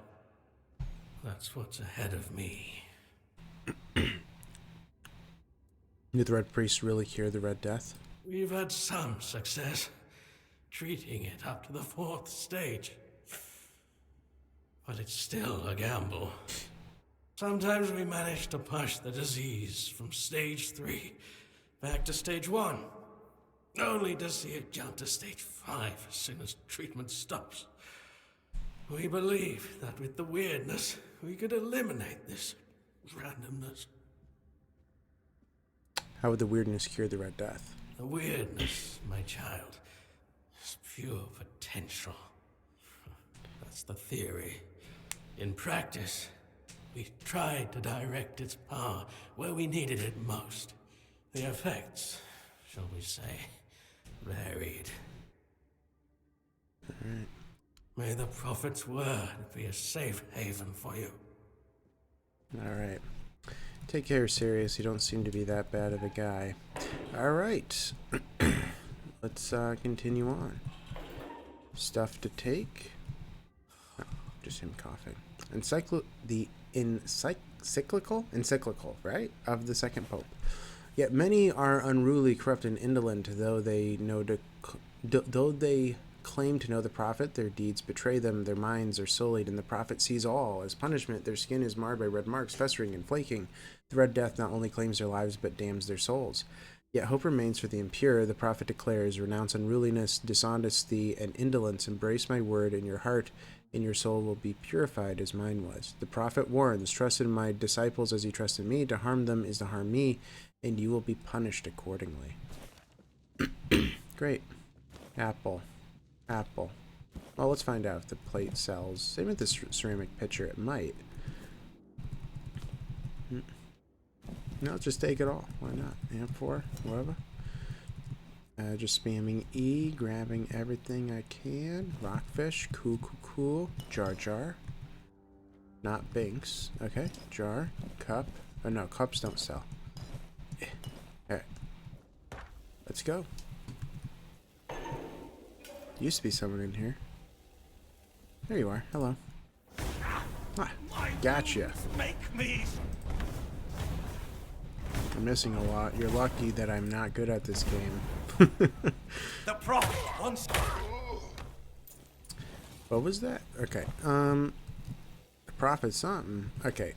That's what's ahead of me.
Did the Red Priest really cure the Red Death?
We've had some success, treating it up to the 4th stage. But it's still a gamble. Sometimes we manage to push the disease from stage 3 back to stage 1, only to see it jump to stage 5 as soon as treatment stops. We believe that with the weirdness, we could eliminate this randomness.
How would the weirdness cure the Red Death?
The weirdness, my child, is pure potential. That's the theory. In practice, we tried to direct its power where we needed it most. The effects, shall we say, varied.
Alright.
May the Prophet's word be a safe haven for you.
Alright. Take care, Syrius. You don't seem to be that bad of a guy. Alright. Let's continue on. Stuff to take. Oh, just him coughing. Encyclical, right? Of the second pope. Yet many are unruly, corrupt, and indolent, though they claim to know the prophet. Their deeds betray them. Their minds are sullied, and the prophet sees all. As punishment, their skin is marred by red marks, festering and flaking. The Red Death not only claims their lives, but damns their souls. Yet hope remains for the impure. The prophet declares, renounce unruliness, dishonesty, and indolence. Embrace my word, and your heart and your soul will be purified as mine was. The prophet warns, trust in my disciples as you trust in me. To harm them is to harm me, and you will be punished accordingly. Great. Apple. Well, let's find out if the plate sells. Same with this ceramic pitcher, it might. No, just take it all. Why not? AMP4, whatever. Just spamming E, grabbing everything I can. Rockfish, cool. Jar. Not Binks. Okay, jar, cup. Oh no, cups don't sell. Alright. Let's go. Used to be someone in here. There you are. Hello. Ah, gotcha.
Make me.
I'm missing a lot. You're lucky that I'm not good at this game.
The prophet wants.
What was that? Okay. The prophet something. Okay.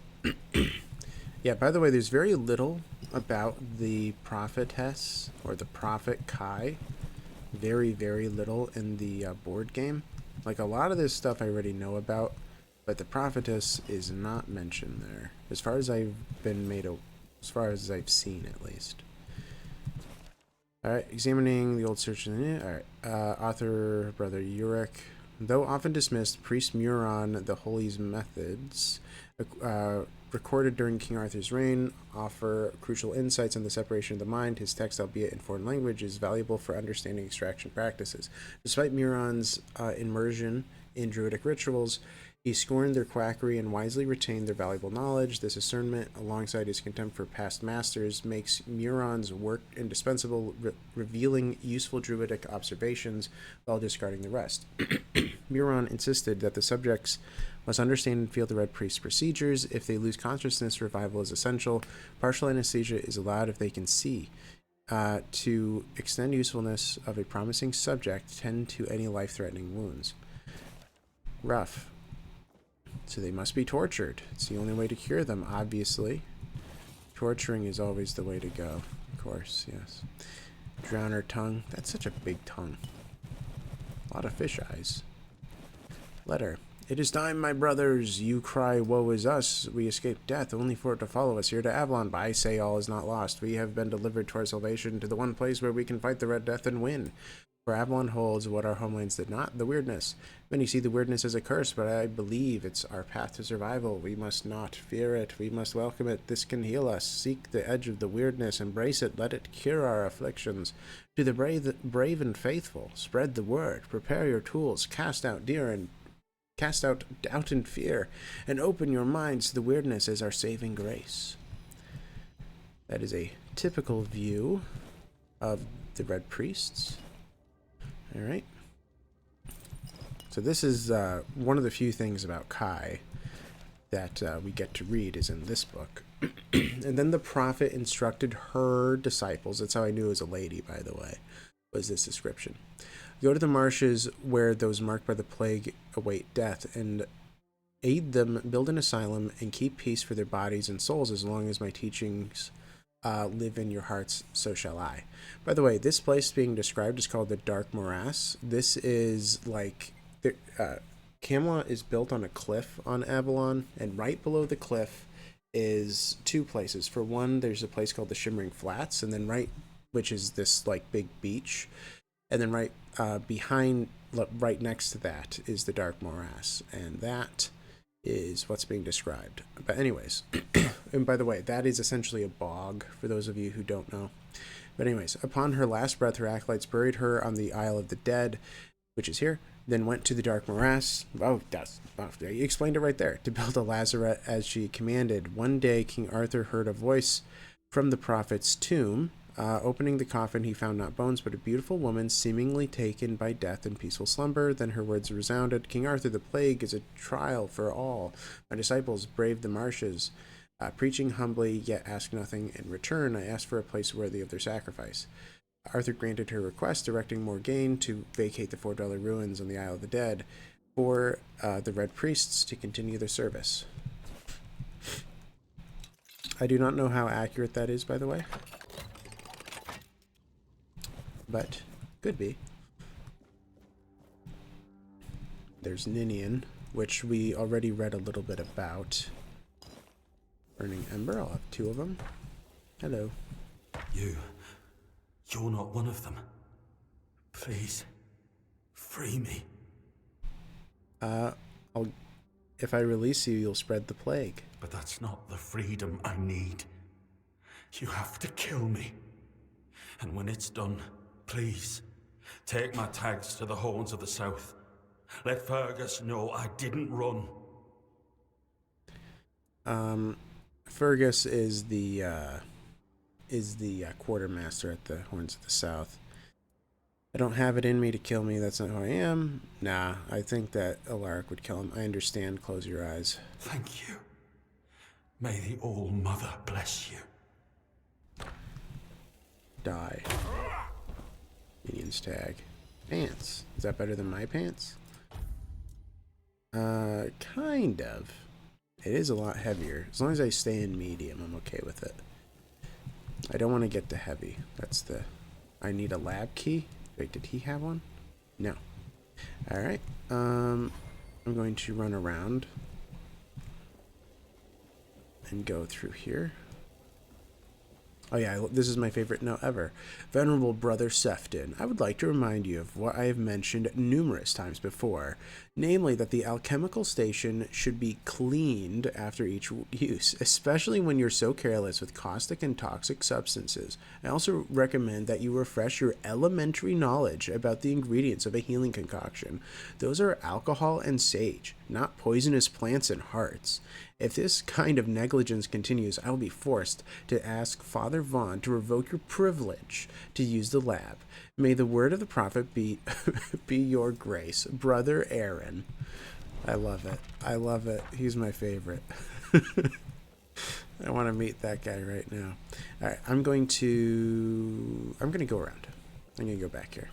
Yeah, by the way, there's very little about the prophetess or the prophet Kai. Very, very little in the board game. Like, a lot of this stuff I already know about, but the prophetess is not mentioned there. As far as I've seen, at least. Alright, examining the old search in the Alright, author, Brother Uric. Though often dismissed, Priest Muron, the Holy's methods, recorded during King Arthur's reign, offer crucial insights on the separation of the mind. His text, albeit in foreign language, is valuable for understanding extraction practices. Despite Muron's immersion in druidic rituals, he scorned their quackery and wisely retained their valuable knowledge. This discernment, alongside his contempt for past masters, makes Muron's work indispensable, revealing useful druidic observations while discarding the rest. Muron insisted that the subjects must understand and feel the Red Priest's procedures. If they lose consciousness, revival is essential. Partial anesthesia is allowed if they can see. To extend usefulness of a promising subject, tend to any life-threatening wounds. Rough. So they must be tortured. It's the only way to cure them, obviously. Torturing is always the way to go. Of course, yes. Drown her tongue. That's such a big tongue. A lot of fish eyes. Letter. It is time, my brothers. You cry, woe is us. We escaped death, only for it to follow us here to Avalon. But I say all is not lost. We have been delivered to our salvation, to the one place where we can fight the Red Death and win. For Avalon holds what our homelands did not, the weirdness. Many see the weirdness as a curse, but I believe it's our path to survival. We must not fear it. We must welcome it. This can heal us. Seek the edge of the weirdness. Embrace it. Let it cure our afflictions. To the brave and faithful, spread the word. Prepare your tools. Cast out doubt and fear, and open your minds to the weirdness as our saving grace. That is a typical view of the Red Priests. Alright. So this is one of the few things about Kai that we get to read is in this book. And then the prophet instructed her disciples, that's how I knew it was a lady, by the way, was this description. Go to the marshes where those marked by the plague await death, and aid them build an asylum and keep peace for their bodies and souls. As long as my teachings live in your hearts, so shall I. By the way, this place being described is called the Dark Morass. This is like Camelot is built on a cliff on Avalon, and right below the cliff is two places. For one, there's a place called the Shimmering Flats, and then which is this like big beach, and then right next to that is the Dark Morass, and that is what's being described. But anyways, and by the way, that is essentially a bog, for those of you who don't know. But anyways, upon her last breath, her acolytes buried her on the Isle of the Dead, which is here, then went to the dark morass. You explained it right there. To build a lazaret as she commanded. One day, King Arthur heard a voice from the prophet's tomb. Opening the coffin, he found not bones, but a beautiful woman, seemingly taken by death in peaceful slumber. Then her words resounded, King Arthur, the plague is a trial for all. My disciples braved the marshes, preaching humbly, yet ask nothing. In return, I asked for a place worthy of their sacrifice. Arthur granted her request, directing Morgaine to vacate the $4 ruins on the Isle of the Dead for the Red Priests to continue their service. I do not know how accurate that is, by the way. But could be. There's Ninian, which we already read a little bit about. Burning Ember, I'll have 2 of them. Hello.
You're not one of them. Please, free me.
If I release you, you'll spread the plague.
But that's not the freedom I need. You have to kill me. And when it's done, please, take my tags to the Horns of the South. Let Fergus know I didn't run.
Fergus is the quartermaster at the Horns of the South. I don't have it in me to kill me. That's not who I am. Nah, I think that Alaric would kill him. I understand. Close your eyes.
Thank you. May the All-Mother bless you.
Die. Minion's tag. Pants. Is that better than my pants? Kind of. It is a lot heavier. As long as I stay in medium, I'm okay with it. I don't want to get to heavy. That's the... I need a lab key. Wait, did he have one? No. Alright. I'm going to run around and go through here. Oh yeah, this is my favorite note ever. Venerable Brother Sefton, I would like to remind you of what I have mentioned numerous times before, namely that the alchemical station should be cleaned after each use, especially when you're so careless with caustic and toxic substances. I also recommend that you refresh your elementary knowledge about the ingredients of a healing concoction. Those are alcohol and sage, not poisonous plants and hearts. If this kind of negligence continues, I will be forced to ask Father Vaughn to revoke your privilege to use the lab. May the word of the prophet be your grace. Brother Aaron. I love it. I love it. He's my favorite. I want to meet that guy right now. All right, I'm going to go around. I'm going to go back here.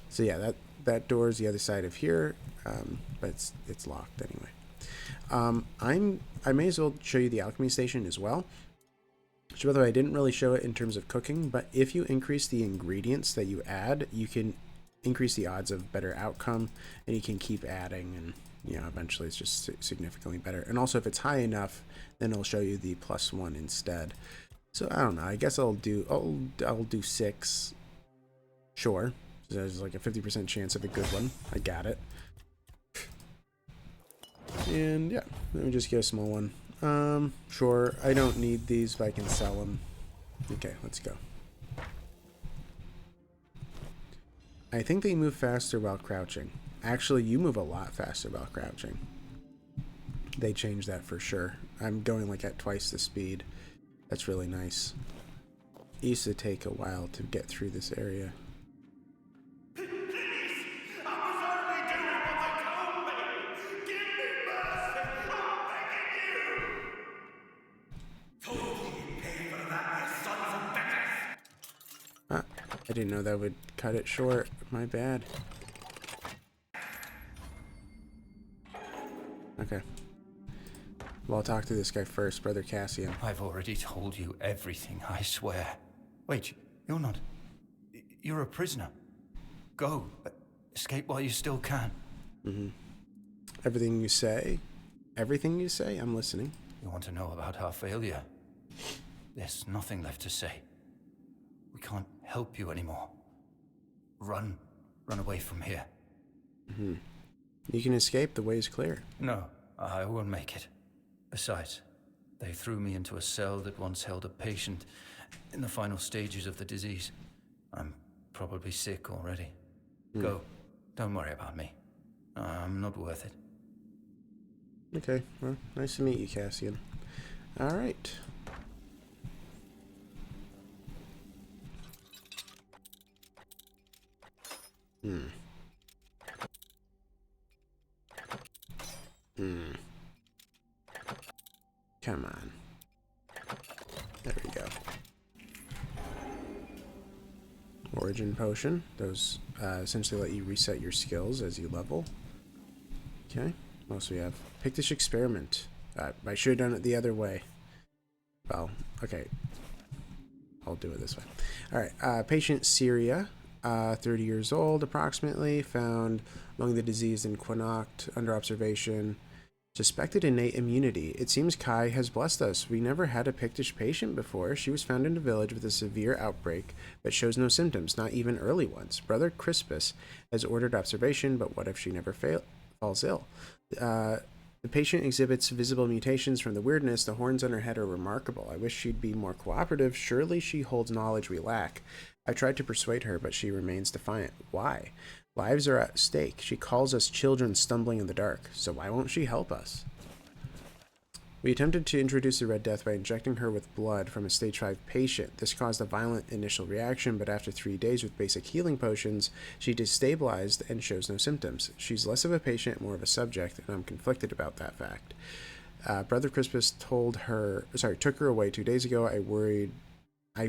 So yeah, that door is the other side of here, but it's locked anyway. I may as well show you the alchemy station as well. Which, by the way, I didn't really show it in terms of cooking, but if you increase the ingredients that you add, you can increase the odds of better outcome, and you can keep adding, and eventually it's just significantly better. And also, if it's high enough, then it'll show you the +1 instead. So I don't know. I guess I'll do 6. Sure. So there's like a 50% chance of a good one. I got it. And yeah, let me just get a small one. Sure, I don't need these, but I can sell them. Okay, let's go. I think they move faster while crouching. Actually, you move a lot faster while crouching. They changed that for sure. I'm going like at twice the speed. That's really nice. It used to take a while to get through this area. I didn't know that would cut it short. My bad. Okay. Well, I'll talk to this guy first, Brother Cassian.
I've already told you everything, I swear. Wait, you're not... You're a prisoner. Go. Escape while you still can.
Mm-hmm. Everything you say? Everything you say? I'm listening.
You want to know about our failure? There's nothing left to say. We can't help you anymore. Run away from here.
Mm-hmm. You can escape. The way is clear.
No, I won't make it. Besides, they threw me into a cell that once held a patient in the final stages of the disease. I'm probably sick already. Go. Don't worry about me. I'm not worth it.
Okay, well, nice to meet you, Cassian. All right. Come on. There we go. Origin potion. Those essentially let you reset your skills as you level. Okay. What else we have? Pictish experiment. I should have done it the other way. Well, okay. I'll do it this way. Alright. Patient Syria, 30 years old approximately, found among the diseased in Connacht, under observation. Suspected innate immunity. It seems Kai has blessed us. We never had a Pictish patient before. She was found in a village with a severe outbreak, but shows no symptoms, not even early ones. Brother Crispus has ordered observation, but what if she never falls ill? The patient exhibits visible mutations from the weirdness. The horns on her head are remarkable. I wish she'd be more cooperative. Surely she holds knowledge we lack. I tried to persuade her, but she remains defiant. Why? Lives are at stake. She calls us children stumbling in the dark. So why won't she help us? We attempted to introduce the Red Death by injecting her with blood from a stage 5 patient. This caused a violent initial reaction, but after 3 days with basic healing potions, she destabilized and shows no symptoms. She's less of a patient, more of a subject, and I'm conflicted about that fact. Brother Crispus took her away 2 days ago. I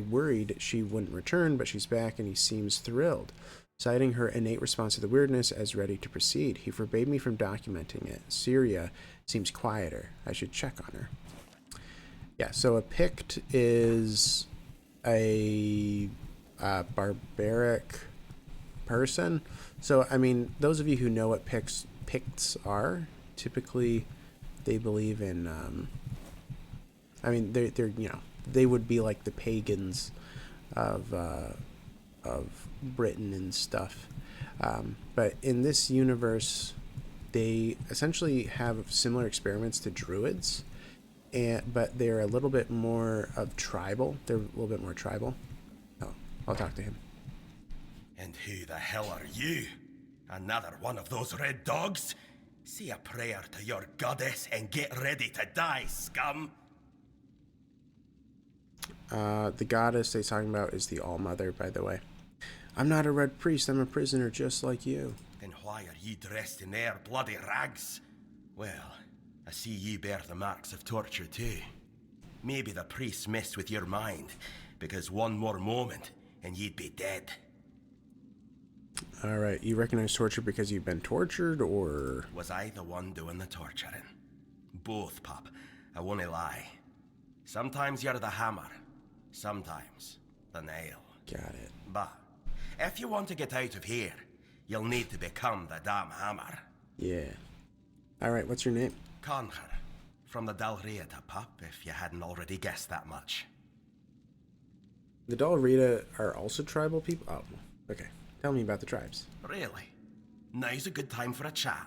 worried she wouldn't return, but she's back and he seems thrilled, citing her innate response to the weirdness as ready to proceed. He forbade me from documenting it. Syria seems quieter. I should check on her. Yeah, so a Pict is a barbaric person. So, I mean, those of you who know what Picts are, typically they believe in, I mean, they're you know, they would be like the pagans of Britain and stuff. But in this universe, they essentially have similar experiments to druids, but they're a little bit more of tribal. They're a little bit more tribal. Oh, I'll talk to him.
And who the hell are you? Another one of those red dogs? Say a prayer to your goddess and get ready to die, scum!
The goddess they're talking about is the All-Mother, by the way. I'm not a red priest, I'm a prisoner just like you.
Then why are you dressed in their bloody rags? Well, I see you bear the marks of torture too. Maybe the priests messed with your mind, because one more moment and you'd be dead.
Alright, you recognize torture because you've been tortured, or...?
Was I the one doing the torturing? Both, pup. I won't lie. Sometimes you're the hammer, sometimes the nail.
Got it.
But if you want to get out of here, you'll need to become the damn hammer.
Yeah. Alright, what's your name?
Conall, from the Dalriata, pup, if you hadn't already guessed that much.
The Dalriata are also tribal people? Oh, okay. Tell me about the tribes.
Really? Now's a good time for a chat.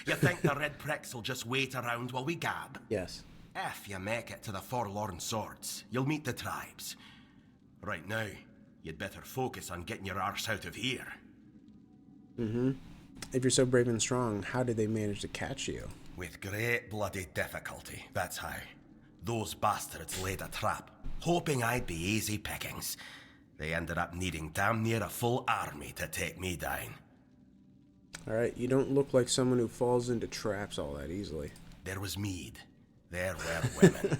You think the red pricks will just wait around while we gab?
Yes.
If you make it to the Forlorn Swords, you'll meet the tribes. Right now, you'd better focus on getting your arse out of here.
Mm-hmm. If you're so brave and strong, how did they manage to catch you?
With great bloody difficulty, that's how. Those bastards laid a trap, hoping I'd be easy pickings. They ended up needing damn near a full army to take me down.
Alright, you don't look like someone who falls into traps all that easily.
There was mead. There were women.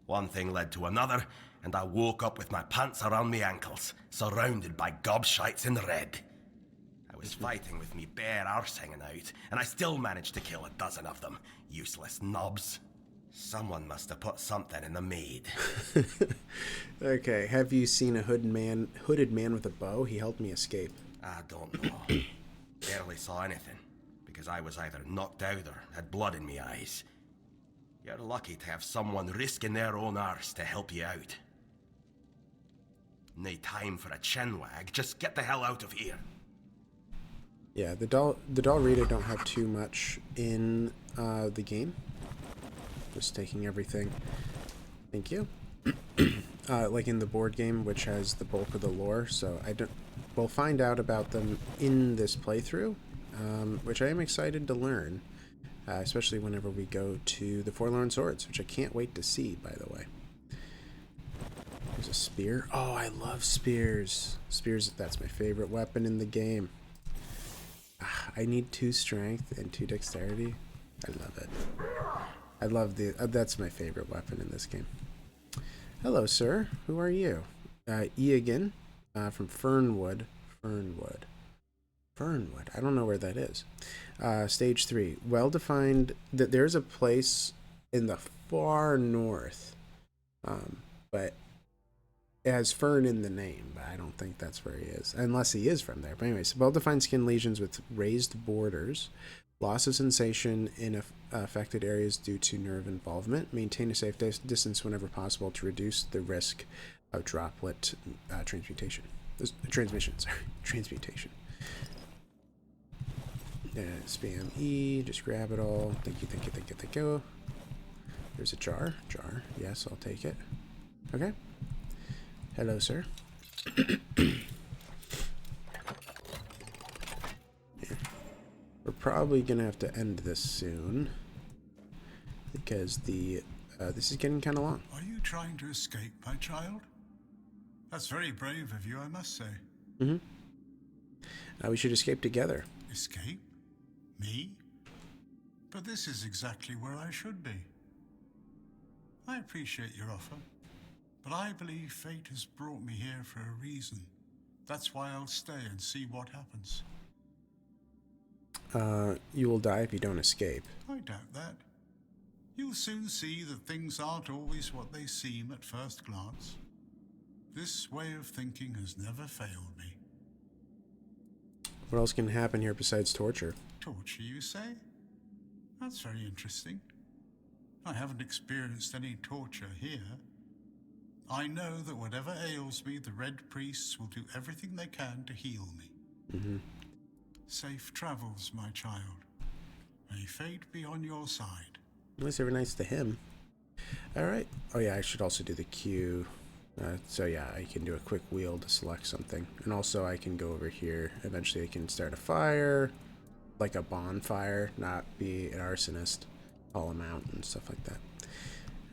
One thing led to another, and I woke up with my pants around my ankles, surrounded by gobshites in red. I was fighting with me bare arse hanging out, and I still managed to kill a dozen of them. Useless knobs. Someone must have put something in the mead.
Okay, have you seen a hooded man with a bow? He helped me escape.
I don't know. Barely saw anything, because I was either knocked out or had blood in my eyes. You're lucky to have someone risking their own arse to help you out. No time for a chinwag, just get the hell out of here.
Yeah, the Dalrita don't have too much in the game. Just taking everything. Thank you. Like in the board game, which has the bulk of the lore, so we'll find out about them in this playthrough, which I am excited to learn, especially whenever we go to the Forlorn Swords, which I can't wait to see, by the way. There's a spear. Oh, I love spears. Spears, that's my favorite weapon in the game. I need 2 strength and 2 dexterity. I love it. I love that's my favorite weapon in this game. Hello, sir. Who are you? Egan, from Fernwood. Fernwood. I don't know where that is. Stage 3. Well-defined. There's a place in the far north, but it has Fern in the name, but I don't think that's where he is, unless he is from there. But anyways, well-defined skin lesions with raised borders. Loss of sensation in affected areas due to nerve involvement. Maintain a safe distance whenever possible to reduce the risk of droplet transmutation. Transmutation. Spam E. Just grab it all. Thank you. There's a jar. Yes, I'll take it. Okay. Hello, sir. We're probably gonna have to end this soon because this is getting kind of long.
Are you trying to escape, my child? That's very brave of you, I must say.
We should escape together.
Escape? Me? But this is exactly where I should be. I appreciate your offer, but I believe fate has brought me here for a reason. That's why I'll stay and see what happens.
You will die if you don't escape.
I doubt that. You'll soon see that things aren't always what they seem at first glance. This way of thinking has never failed me.
What else can happen here besides torture?
Torture, you say? That's very interesting. I haven't experienced any torture here. I know that whatever ails me, the Red Priests will do everything they can to heal me. Safe travels, my child. May fate be on your side.
At least they were nice to him. Alright. Oh yeah, I should also do the Q. So yeah, I can do a quick wheel to select something. And also I can go over here. Eventually I can start a fire. Like a bonfire, not be an arsonist. Call him out and stuff like that.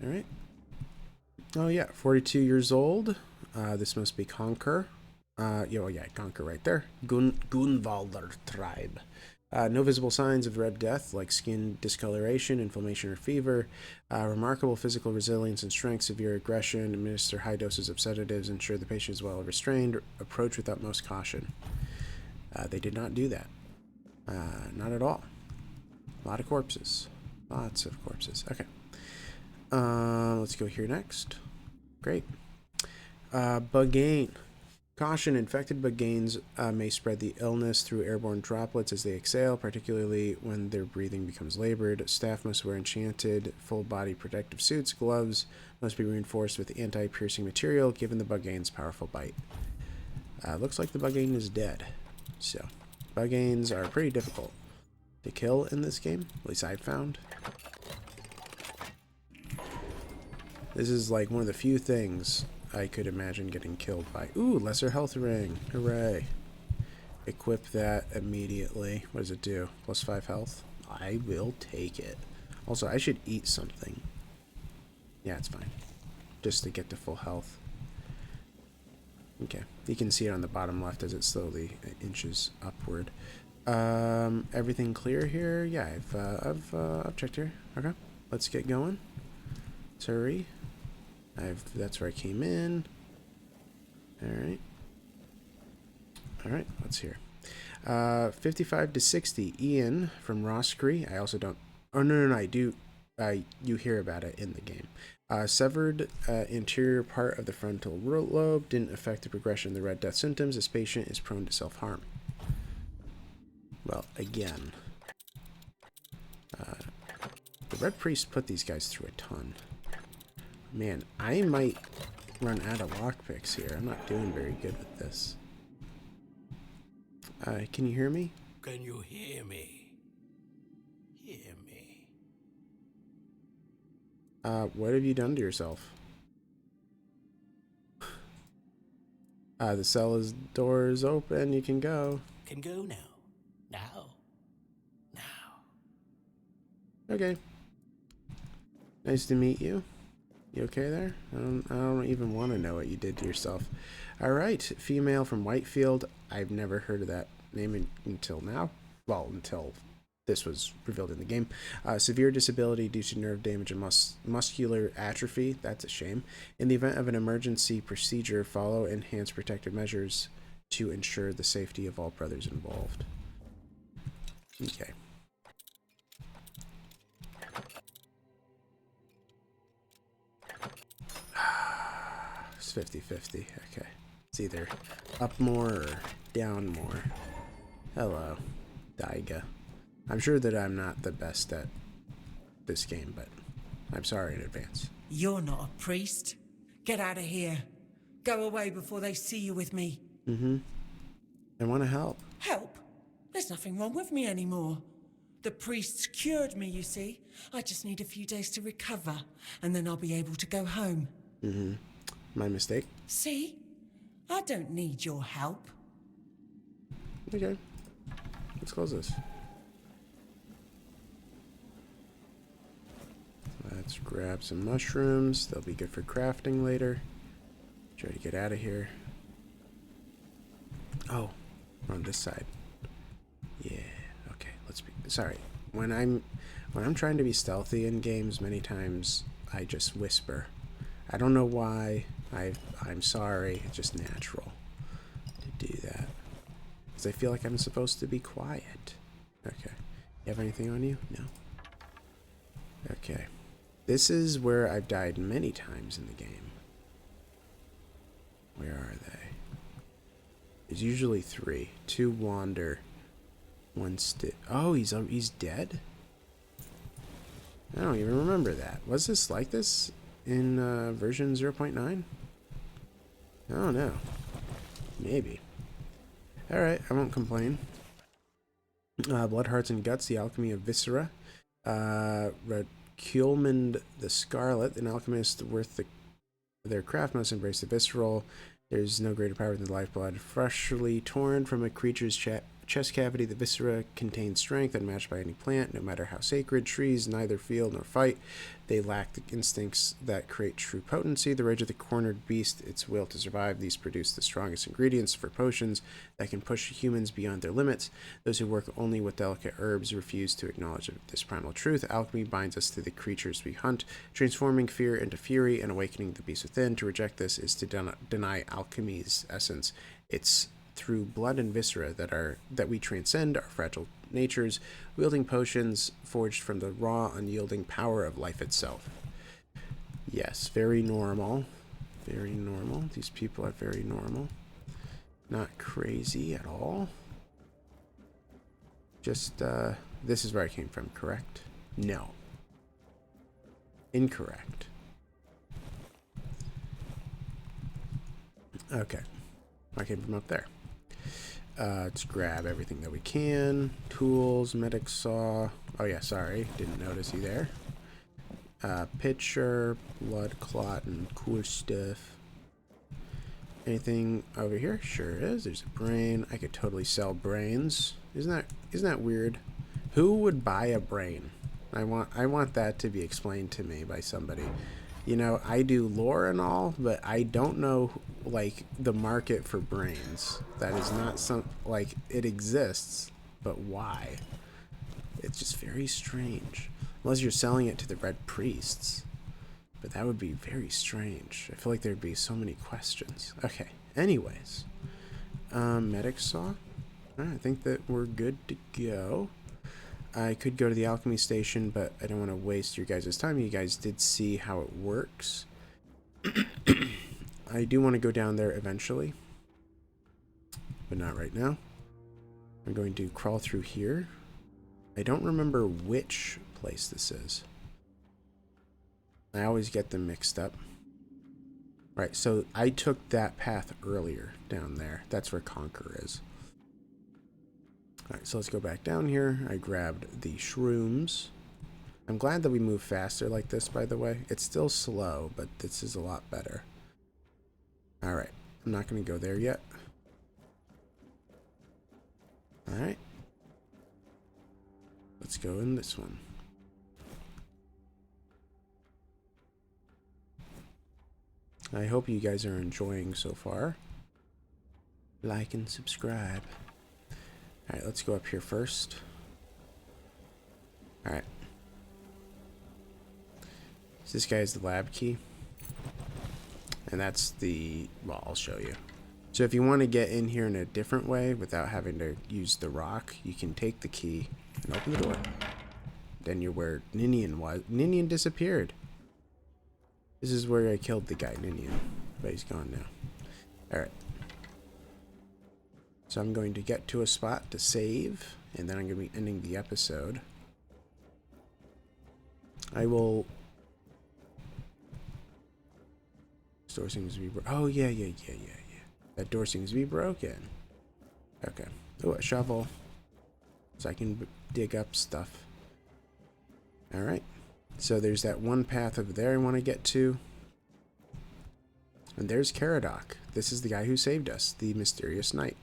Alright. Oh yeah, 42 years old. This must be Conquer. Yeah, Conquer right there. Gunvalder tribe. No visible signs of Red Death, like skin discoloration, inflammation, or fever. Remarkable physical resilience and strength, severe aggression. Administer high doses of sedatives. Ensure the patient is well restrained. Approach with utmost caution. They did not do that. Not at all. A lot of corpses. Lots of corpses. Okay. Let's go here next. Great. Bugain. Caution, infected Bugains may spread the illness through airborne droplets as they exhale, particularly when their breathing becomes labored. Staff must wear enchanted, full-body protective suits. Gloves must be reinforced with anti-piercing material, given the Bugain's powerful bite. Looks like the Bugain is dead. So, Bugains are pretty difficult to kill in this game, at least I've found. This is like one of the few things I could imagine getting killed by. Ooh, lesser health ring. Hooray. Equip that immediately. What does it do? Plus 5 health? I will take it. Also, I should eat something. Yeah, it's fine. Just to get to full health. Okay. You can see it on the bottom left as it slowly inches upward. Everything clear here? Yeah, I've checked here. Okay. Let's get going. Let's hurry. That's where I came in. Alright. Alright, let's hear. 55 to 60. Ian from Roscree. I also don't... Oh, no, I do... you hear about it in the game. Severed anterior part of the frontal lobe. Didn't affect the progression of the Red Death symptoms. This patient is prone to self-harm. Well, again. The Red Priest put these guys through a ton. Man, I might run out of lockpicks here. I'm not doing very good with this. Can you hear me?
Can you hear me? Hear me.
What have you done to yourself? The cell door is open. You can go.
Can go now. Now.
Okay. Nice to meet you. You okay there? I don't even want to know what you did to yourself. All right, female from Whitefield. I've never heard of that name until now. Well, until this was revealed in the game. Severe disability due to nerve damage and muscular atrophy. That's a shame. In the event of an emergency procedure, follow enhanced protective measures to ensure the safety of all brothers involved. Okay. It's 50-50. Okay. It's either up more or down more. Hello, Daiga. I'm sure that I'm not the best at this game, but I'm sorry in advance.
You're not a priest. Get out of here. Go away before they see you with me.
I want to help.
Help? There's nothing wrong with me anymore. The priests cured me, you see. I just need a few days to recover, and then I'll be able to go home.
My mistake.
See? I don't need your help.
Okay. Let's close this. Let's grab some mushrooms. They'll be good for crafting later. Try to get out of here. Oh, we're on this side. Yeah. Okay. Let's be. Sorry. When I'm trying to be stealthy in games, many times I just whisper. I don't know why. I'm sorry. It's just natural to do that. Because I feel like I'm supposed to be quiet. Okay. You have anything on you? No. Okay. This is where I've died many times in the game. Where are they? There's usually 3. 2 wander. 1 stick. Oh, he's dead? I don't even remember that. Was this like this in version 0.9? I don't know. Maybe. Alright, I won't complain. Blood, Hearts, and Guts, the Alchemy of Viscera. Reculmund the Scarlet, an alchemist worth their craft must embrace the visceral. There's no greater power than the lifeblood. Freshly torn from a creature's chest cavity, the viscera contains strength unmatched by any plant, no matter how sacred. Trees neither feel nor fight. They lack the instincts that create true potency. The rage of the cornered beast, its will to survive. These produce the strongest ingredients for potions that can push humans beyond their limits. Those who work only with delicate herbs refuse to acknowledge this primal truth. Alchemy binds us to the creatures we hunt, transforming fear into fury and awakening the beast within. To reject this is to deny alchemy's essence. It's through blood and viscera that we transcend our fragile natures, wielding potions forged from the raw, unyielding power of life itself. Yes, very normal. Very normal. These people are very normal. Not crazy at all. Just, this is where I came from, correct? No. Incorrect. Okay. I came from up there. Let's grab everything that we can. Tools, medic saw. Oh yeah, sorry. Didn't notice you there. Pitcher, blood clot, and cool stuff. Anything over here? Sure is. There's a brain. I could totally sell brains. Isn't that weird? Who would buy a brain? I want that to be explained to me by somebody. You know, I do lore and all, but I don't know, like, the market for brains. That is not like, it exists, but why? It's just very strange. Unless you're selling it to the Red Priests. But that would be very strange. I feel like there'd be so many questions. Okay, anyways. Medic saw. Alright, I think that we're good to go. I could go to the alchemy station, but I don't want to waste your guys' time. You guys did see how it works. I do want to go down there eventually, but not right now. I'm going to crawl through here. I don't remember which place this is. I always get them mixed up. Right, so I took that path earlier down there. That's where Conquer is. Alright, so let's go back down here. I grabbed the shrooms. I'm glad that we move faster like this, by the way. It's still slow, but this is a lot better. Alright, I'm not going to go there yet. Alright. Let's go in this one. I hope you guys are enjoying so far. Like and subscribe. Alright, let's go up here first. Alright. So this guy is the lab key. And that's the... well, I'll show you. So if you want to get in here in a different way without having to use the rock, you can take the key and open the door. Then you're where Ninian was. Ninian disappeared. This is where I killed the guy, Ninian. But he's gone now. Alright. So I'm going to get to a spot to save, and then I'm going to be ending the episode. I will... This door seems to be oh, yeah. That door seems to be broken. Okay. Oh, a shovel. So I can dig up stuff. Alright. So there's that one path over there I want to get to. And there's Caradoc. This is the guy who saved us, the mysterious knight.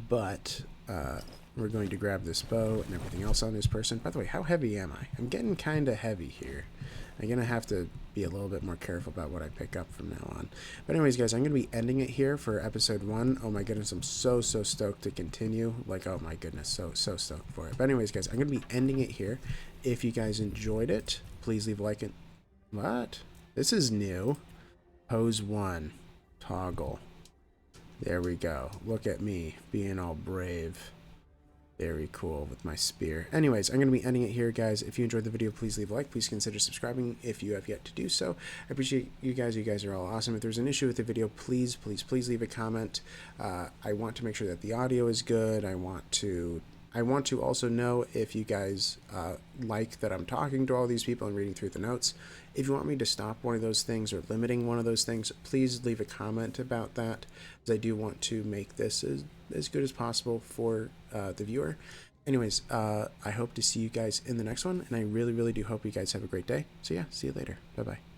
But we're going to grab this bow and everything else on this person. By the way, how heavy am I? I'm getting kind of heavy here. I'm going to have to be a little bit more careful about what I pick up from now on. But anyways, guys, I'm going to be ending it here for episode 1. Oh my goodness, I'm so stoked to continue. Like, oh my goodness, so stoked for it. But anyways, guys, I'm going to be ending it here. If you guys enjoyed it, please leave a like and... what? This is new. Pose 1. Toggle. There we go. Look at me being all brave. Very cool with my spear. Anyways, I'm going to be ending it here, guys. If you enjoyed the video, please leave a like. Please consider subscribing if you have yet to do so. I appreciate you guys. You guys are all awesome. If there's an issue with the video, please leave a comment. I want to make sure that the audio is good. I want to also know if you guys like that I'm talking to all these people and reading through the notes. If you want me to stop one of those things or limiting one of those things, please leave a comment about that, because I do want to make this as good as possible for the viewer. Anyways, I hope to see you guys in the next one, and I really do hope you guys have a great day. So yeah, see you later. Bye-bye.